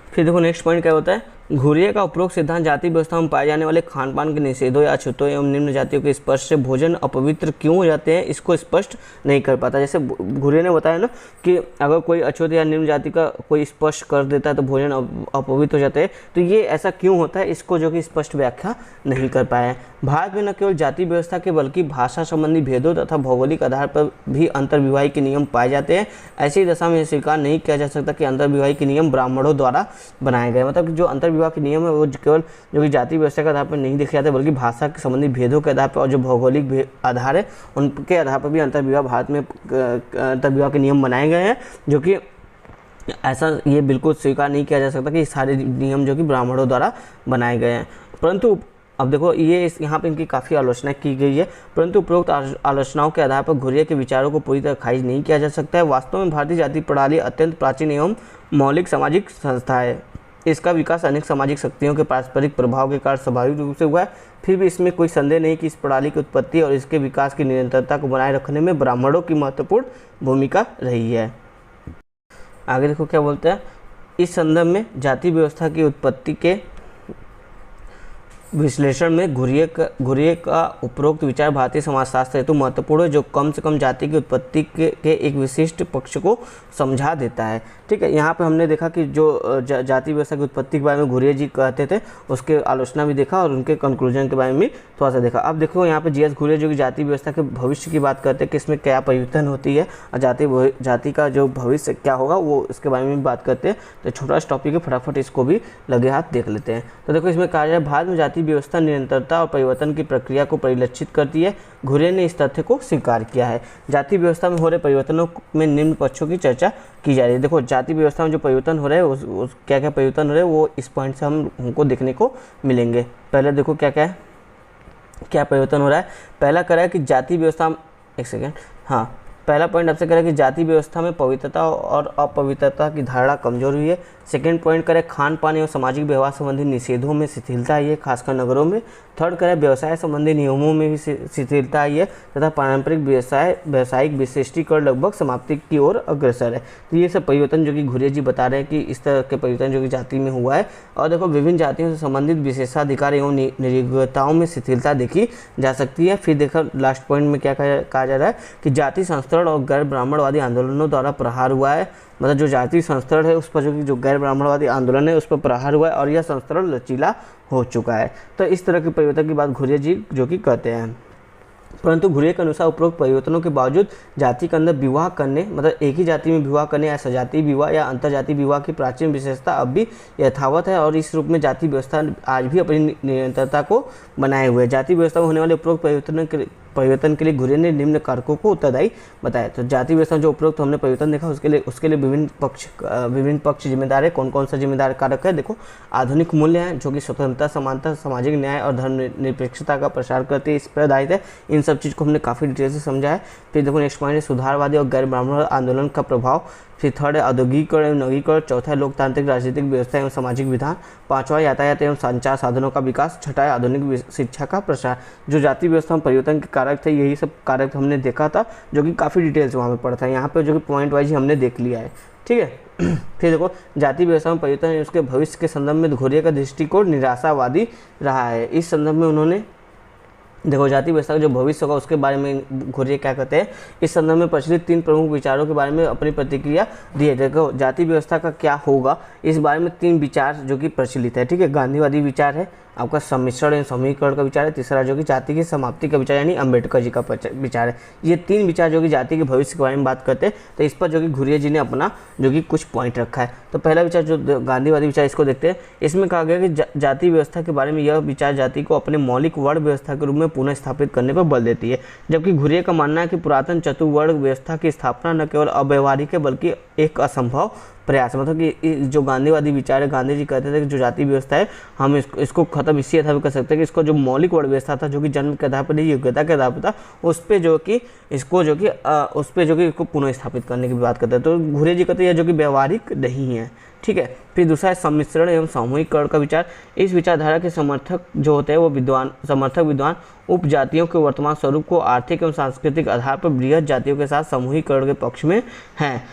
फिर देखो नेक्स्ट पॉइंट क्या होता है, घुरिये का उपरोक्त सिद्धांत जाति व्यवस्था में पाए जाने वाले खान पान के निषेधों या अछूतों एवं निम्न जातियों के स्पर्श से भोजन अपवित्र क्यों हो जाते हैं इसको स्पष्ट नहीं कर पाता। जैसे घुरिये ने बताया ना कि अगर कोई अछूत या निम्न जाति का कोई स्पर्श कर देता है तो भोजन अपवित्र हो जाते हैं, तो ये ऐसा क्यों होता है इसको जो कि स्पष्ट व्याख्या नहीं कर पाया है। भारत में न केवल जाति व्यवस्था के बल्कि भाषा संबंधी भेदों तथा भौगोलिक आधार पर भी अंतर्विवाही के नियम पाए जाते हैं। ऐसी दशा में स्वीकार नहीं किया जा सकता कि अंतर्विवाही के नियम ब्राह्मणों द्वारा बनाए गए। मतलब जो अंतर्विवाह के नियम है वो केवल जो कि जाति व्यवस्था के आधार पर नहीं देखे जाते बल्कि भाषा के संबंधी भेदों के आधार पर और जो भौगोलिक आधार है उनके आधार पर भी अंतर्विवाह भारत में अंतर्विवाह के नियम बनाए गए हैं, जो कि ऐसा ये बिल्कुल स्वीकार नहीं किया जा सकता कि सारे नियम जो कि ब्राह्मणों द्वारा बनाए गए हैं। परंतु अब देखो ये यहाँ पे इनकी काफ़ी आलोचना की गई है, परंतु उपरोक्त आलोचनाओं के आधार पर घुरिये के विचारों को पूरी तरह खारिज नहीं किया जा सकता है। वास्तव में भारतीय जाति प्रणाली अत्यंत प्राचीन एवं मौलिक सामाजिक संस्था है। इसका विकास अनेक सामाजिक शक्तियों के पारस्परिक प्रभाव के कारण स्वाभाविक रूप से हुआ है। फिर भी इसमें कोई संदेह नहीं कि इस प्रणाली की उत्पत्ति और इसके विकास की निरंतरता को बनाए रखने में ब्राह्मणों की महत्वपूर्ण भूमिका रही है। आगे देखो क्या बोलते हैं, इस संदर्भ में जाति व्यवस्था की उत्पत्ति के विश्लेषण में घुरिये का उपरोक्त विचार भारतीय समाजशास्त्र हेतु महत्वपूर्ण है, जो कम से कम जाति की उत्पत्ति के एक विशिष्ट पक्ष को समझा देता है। ठीक है, यहाँ पे हमने देखा कि जो जाति व्यवस्था की उत्पत्ति के बारे में घुरिये जी कहते थे उसके आलोचना भी देखा और उनके कंक्लूजन के बारे में भी थोड़ा सा देखा। अब देखो यहाँ पे जीएस घुरिये जो कि जाति व्यवस्था के भविष्य की बात करते हैं कि इसमें क्या परिवर्तन होती है और जाति का जो भविष्य क्या होगा वो इसके बारे में भी बात करते हैं। तो छोटा सा टॉपिक है, फटाफट इसको भी लगे हाथ देख लेते हैं। तो देखो इसमें कहा जाए भारत में जाति व्यवस्था निरंतरता और परिवर्तन की प्रक्रिया को परिलक्षित करती है। घुरिये ने इस तथ्य को स्वीकार किया है। जाति व्यवस्था में हो रहे परिवर्तनों में निम्न पक्षों की चर्चा की जा रही है। देखो जाति व्यवस्था में जो परिवर्तन हो रहे हैं क्या क्या परिवर्तन हो रहे हैं वो इस पॉइंट से हमको देखने को मिलेंगे। पहले देखो क्या परिवर्तन हो रहा है। पहला कह रहा है कि जाति व्यवस्था, एक सेकेंड, हाँ पहला पॉइंट आपसे करें कि जाति व्यवस्था में पवित्रता और अपवित्रता की धारणा कमजोर हुई है। सेकेंड पॉइंट करें खान पान एवं सामाजिक व्यवहार संबंधी निषेधों में शिथिलता आई है, खासकर नगरों में। थर्ड करें व्यवसाय संबंधी नियमों में भी शिथिलता आई है तथा पारंपरिक व्यावसायिक विशिष्टीकरण लगभग समाप्ति की ओर अग्रसर है। तो ये सब परिवर्तन जो कि घुरिये जी बता रहे हैं कि इस तरह के परिवर्तन जो कि जाति में हुआ है। और देखो विभिन्न जातियों से संबंधित विशेषाधिकार एवं निरीक्षताओं में शिथिलता देखी जा सकती है। फिर देखो लास्ट पॉइंट में क्या कहा जा रहा है कि जाति संस्करण और गैर ब्राह्मणवादी आंदोलनों द्वारा प्रहार हुआ है। मतलब जो जाति संस्करण है उस पर जो गैर ब्राह्मणवादी आंदोलन है उस पर प्रहार हुआ है और यह संस्करण लचीला हो चुका है। तो इस तरह के परिवर्तन की बात घुरिये जी जो कि कहते हैं। परंतु घुरिये के अनुसार उपरोक्त परिवर्तनों के बावजूद जाति के अंदर विवाह करने, मतलब एक ही जाति में विवाह करने या सजातीय विवाह या अंतरजातीय विवाह की प्राचीन विशेषता अब भी यथावत है और इस रूप में जाति व्यवस्था आज भी अपनी निरंतरता को बनाए हुए है। जाति व्यवस्था में होने वाले उपरोक्त परिवर्तन के लिए घुरिये ने निम्न कारकों को उत्तरदायी बताया। तो जाति व्यवस्था जो उपरोक्त हमने परिवर्तन देखा उसके लिए विभिन्न पक्ष जिम्मेदार है। कौन कौन सा जिम्मेदार कारक है? देखो आधुनिक मूल्य हैं जो कि स्वतंत्रता, समानता, सामाजिक न्याय और धर्मनिरपेक्षता का प्रसार करते हैं, इस पर आधारित है। इन सब चीज़ को हमने काफ़ी डिटेल से समझा है। फिर देखो नेक्स्ट पॉइंट है सुधारवादी और गैर ब्राह्मण आंदोलन का प्रभाव। फिर थर्ड है औद्योगिकीकरण एवं नवीकरण। चौथा है लोकतांत्रिक राजनीतिक व्यवस्था एवं सामाजिक विधान। पांचवा यातायात एवं संचार साधनों का विकास। छठा है आधुनिक शिक्षा का प्रसार। जो जाति व्यवस्था में परिवर्तन के कारक थे यही सब कारक हमने देखा था जो कि काफ़ी डिटेल से वहाँ पे पढ़ा था। यहाँ पे जो कि पॉइंट वाइज हमने देख लिया है। ठीक है। फिर देखो जाति व्यवस्था में परिवर्तन उसके भविष्य के संदर्भ में घुरिये का दृष्टिकोण निराशावादी रहा है। इस संदर्भ में उन्होंने देखो जाति व्यवस्था का जो भविष्य होगा उसके बारे में घुरिये क्या कहते हैं, इस संदर्भ में प्रचलित 3 प्रमुख विचारों के बारे में अपनी प्रतिक्रिया दिए। देखो जाति व्यवस्था का क्या होगा इस बारे में 3 विचार जो कि प्रचलित है, ठीक है। गांधीवादी विचार है, आपका सम्मिश्रण एवं समूहीकरण का विचार है, तीसरा जो कि जाति की समाप्ति का विचार यानी अम्बेडकर जी का विचार है। ये 3 विचार जो कि जाति के भविष्य के बारे में बात करते हैं, तो इस पर जो कि घुरिये जी ने अपना जो कि कुछ पॉइंट रखा है। तो पहला विचार जो गांधीवादी विचार, इसको देखते हैं। इसमें कहा गया कि जाति व्यवस्था के बारे में यह विचार जाति को अपने मौलिक वर्ण व्यवस्था के रूप में पुनः स्थापित करने पर बल देती है, जबकि घुरिये का मानना है कि पुरातन चतुर्वर्ण व्यवस्था की स्थापना न केवल अव्यवहारिक है बल्कि एक असंभव प्रयास। मतलब कि जो गांधीवादी विचार है, गांधी जी कहते थे कि जो जाति व्यवस्था है हम इसको खत्म इसी आधार पर कर सकते हैं कि इसको जो मौलिक वर्ण व्यवस्था था जो कि जन्म के आधार पर नहीं योग्यता के आधार पर था, उस पर जो कि इसको पुनः स्थापित करने की बात करते हैं। तो घुरिये जी कहते हैं जो कि व्यवहारिक नहीं है, ठीक है। फिर दूसरा है सम्मिश्रण एवं सामूहिकरण का विचार। इस विचारधारा के समर्थक जो होते हैं वो विद्वान उपजातियों के वर्तमान स्वरूप को आर्थिक एवं सांस्कृतिक आधार पर बृहद जातियों के साथ समूहीकरण के पक्ष में हैं,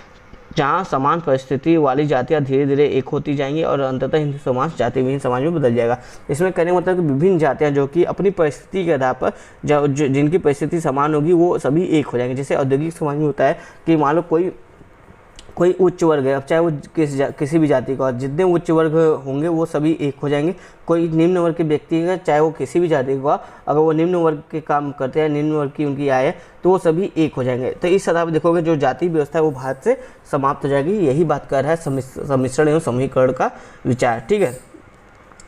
जहाँ समान परिस्थिति वाली जातियाँ धीरे धीरे एक होती जाएंगी और अंततः हिंदू समाज जाति विहीन समाज में बदल जाएगा। इसमें कहने का मतलब कि विभिन्न जातियाँ जो कि अपनी परिस्थिति के आधार पर जिनकी परिस्थिति समान होगी वो सभी एक हो जाएंगे। जैसे औद्योगिक समाज में होता है कि मान लो कोई उच्च वर्ग है, अब चाहे वो किसी भी जाति का, जितने उच्च वर्ग होंगे वो सभी एक हो जाएंगे। कोई निम्न वर्ग के व्यक्ति है, चाहे वो किसी भी जाति का, अगर वो निम्न वर्ग के काम करते हैं, निम्न वर्ग की उनकी आय है, तो वो सभी एक हो जाएंगे। तो इस आधार पर देखोगे जो जाति व्यवस्था है वो भारत से समाप्त हो जाएगी। यही बात कर रहा है सम्मिश्रण एवं समूहीकरण का विचार, ठीक है।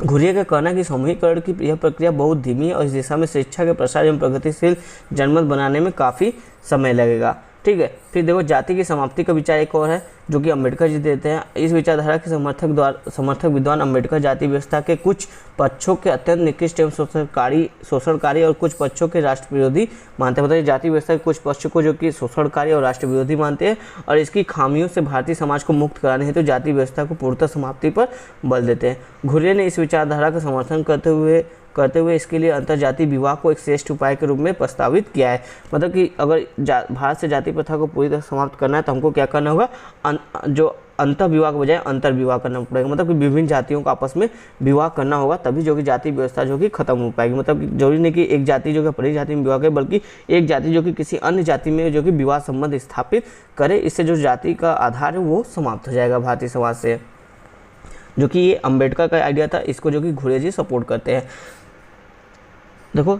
घुरिये का कहना है कि समूहीकरण की यह प्रक्रिया बहुत धीमी है और इस दिशा में शिक्षा के प्रसार एवं प्रगतिशील जनमत बनाने में काफ़ी समय लगेगा, ठीक है। फिर देखो जाति की समाप्ति का विचार एक और है जो कि अम्बेडकर जी देते हैं। इस विचारधारा के समर्थक विद्वान अम्बेडकर जाति व्यवस्था के कुछ पक्षों के अत्यंत निकृष्ट एवं शोषणकारी और कुछ पक्षों के राष्ट्र विरोधी मानते हैं। मतलब जाति व्यवस्था के कुछ पक्षों को जो कि शोषणकारी और राष्ट्र विरोधी मानते हैं और इसकी खामियों से भारतीय समाज को मुक्त कराने हेतु जाति व्यवस्था को पूर्णतः समाप्ति पर बल देते हैं। घुरिये ने इस विचारधारा का समर्थन करते हुए इसके लिए अंतर्जातीय विवाह को एक श्रेष्ठ उपाय के रूप में प्रस्तावित किया है। मतलब कि अगर भारत से जाति प्रथा को पूरी तरह समाप्त करना है तो हमको क्या करना होगा, जो अंतर विवाह के बजाय अंतर विवाह करना पड़ेगा। मतलब कि विभिन्न जातियों का आपस में विवाह करना होगा, तभी जो कि जाति व्यवस्था जो कि खत्म हो पाएगी। मतलब कि जरूरी नहीं कि एक जाति जो कि अपनी जाति में विवाह करे, बल्कि एक जाति जो कि किसी अन्य जाति में जो कि विवाह संबंध स्थापित करे। इससे जो जाति का आधार है वो समाप्त हो जाएगा भारतीय समाज से, जो कि ये अम्बेडकर का आइडिया था। इसको जो कि घुरिये जी सपोर्ट करते हैं। देखो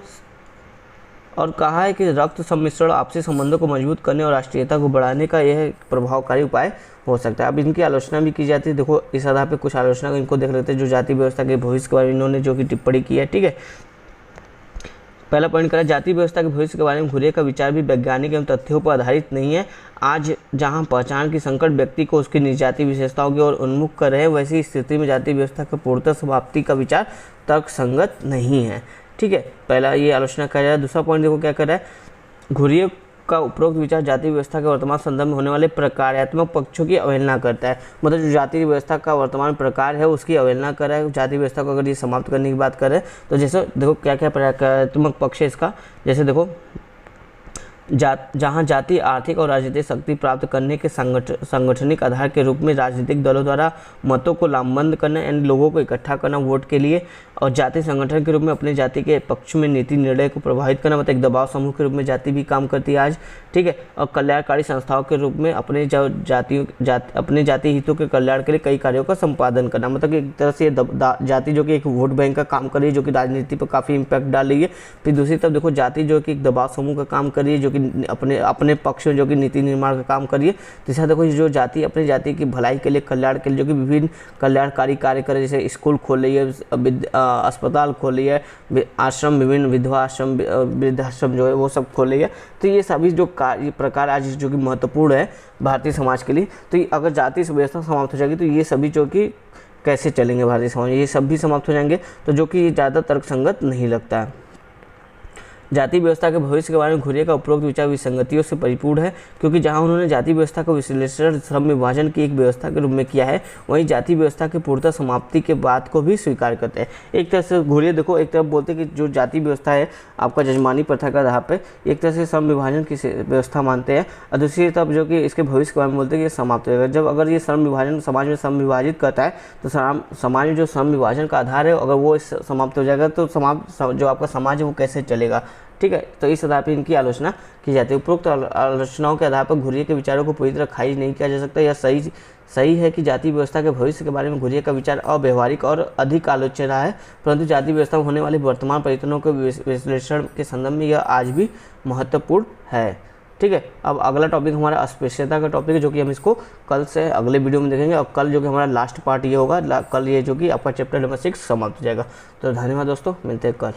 और कहा है कि रक्त सम्मिश्रण आपसी संबंधों को मजबूत करने और राष्ट्रीयता को बढ़ाने का यह प्रभावकारी उपाय हो सकता है। अब इनकी आलोचना भी की जाती है। देखो इस आधार पे कुछ आलोचना इनको देख लेते हैं जो जाति व्यवस्था के भविष्य के बारे में इन्होंने जो कि टिप्पणी की है, ठीक है। पहला पॉइंट करें, जाति व्यवस्था के भविष्य के बारे में घुरिये का विचार भी वैज्ञानिक एवं तथ्यों पर आधारित नहीं है। आज जहां पहचान की संकट व्यक्ति को उसकी निज जाति विशेषताओं की ओर उन्मुख कर रहे हैं, वैसी स्थिति में जाति व्यवस्था के पूर्णतः समाप्ति का विचार तर्कसंगत नहीं है, ठीक है। पहला ये आलोचना कर रहा है। दूसरा पॉइंट देखो क्या कर रहा है, घुरिये का उपरोक्त विचार जाति व्यवस्था के वर्तमान संदर्भ में होने वाले प्रकार्यात्मक पक्षों की अवहेलना करता है। मतलब जो जाति व्यवस्था का वर्तमान प्रकार है उसकी अवहेलना कर रहा है। जाति व्यवस्था को अगर ये समाप्त करने की बात कर रहे हैं तो जैसे देखो क्या क्या प्रकार्यात्मक पक्ष है इसका। जैसे देखो जहां जाति आर्थिक और राजनीतिक शक्ति प्राप्त करने के संगठनिक आधार के रूप में राजनीतिक दलों द्वारा मतों को लामबंद करना यानी लोगों को इकट्ठा करना वोट के लिए, और जाति संगठन के रूप में अपने जाति के पक्ष में नीति निर्णय को प्रभावित करना, मतलब एक दबाव समूह के रूप में जाति भी काम करती है आज, ठीक है। और कल्याणकारी संस्थाओं के रूप में अपने जाति हितों के कल्याण के लिए कई कार्यों का संपादन करना। मतलब एक तरह से जाति जो कि एक वोट बैंक का काम कर रही है, जो कि राजनीति पर काफ़ी इम्पैक्ट डाल रही है। फिर दूसरी तरफ देखो जाति जो कि एक दबाव समूह का काम कर रही है, जो कि अपने पक्ष में जो कि नीति निर्माण का काम कर रही है। तीसरा देखो जो जाति अपनी जाति की भलाई के लिए, कल्याण के लिए जो कि विभिन्न कल्याणकारी कार्य करे, जैसे स्कूल खोल रही है, अस्पताल खोल रही है, आश्रम, विभिन्न विधवा आश्रम, वृद्धाश्रम जो है वो सब खोल रही है। तो ये सभी जो प्रकार आज जो कि महत्वपूर्ण है भारतीय समाज के लिए। तो अगर जाति व्यवस्था समाप्त हो जाएगी तो ये सभी जो कि कैसे चलेंगे भारतीय समाज, ये सब भी समाप्त हो जाएंगे, तो जो कि ज़्यादा तर्कसंगत नहीं लगता है। जाति व्यवस्था के भविष्य के बारे में घुरिये का उपरोक्त विचार विसंगतियों से परिपूर्ण है, क्योंकि जहां उन्होंने जाति व्यवस्था का विश्लेषण श्रम विभाजन की एक व्यवस्था के रूप में किया है, वहीं जाति व्यवस्था की पूर्णतः समाप्ति के बाद को भी स्वीकार करते हैं। एक तरह से घुरिये देखो, एक तरफ बोलते हैं कि जो जाति व्यवस्था है आपका जजमानी प्रथा का आधार पर एक तरह से श्रम विभाजन की व्यवस्था मानते हैं, और दूसरी तरफ जो कि इसके भविष्य के बारे में बोलते हैं कि ये समाप्त होगा। जब अगर ये श्रम विभाजन समाज में श्रम विभाजित करता है तो समाज में जो श्रम विभाजन का आधार है अगर वो समाप्त हो जाएगा तो जो आपका समाज है वो कैसे चलेगा। ठीक है, तो इस आधार पर इनकी आलोचना की जाती है। उपरोक्त आलोचनाओं के आधार पर घुरिये के विचारों को पूरी तरह खारिज नहीं किया जा सकता। यह सही है कि जाति व्यवस्था के भविष्य के बारे में घुरिये का विचार अव्यवहारिक और अधिक आलोच्य रहा है, परंतु जाति व्यवस्था में होने वाले वर्तमान परिवर्तनों के विश्लेषण के संदर्भ में यह आज भी महत्वपूर्ण है। ठीक है, अब अगला टॉपिक हमारा अस्पृश्यता का टॉपिक है, जो कि हम इसको कल से अगले वीडियो में देखेंगे। और कल जो कि हमारा लास्ट पार्ट ये होगा, कल ये जो कि आपका चैप्टर नंबर 6 समाप्त हो जाएगा। तो धन्यवाद दोस्तों, मिलते हैं कल।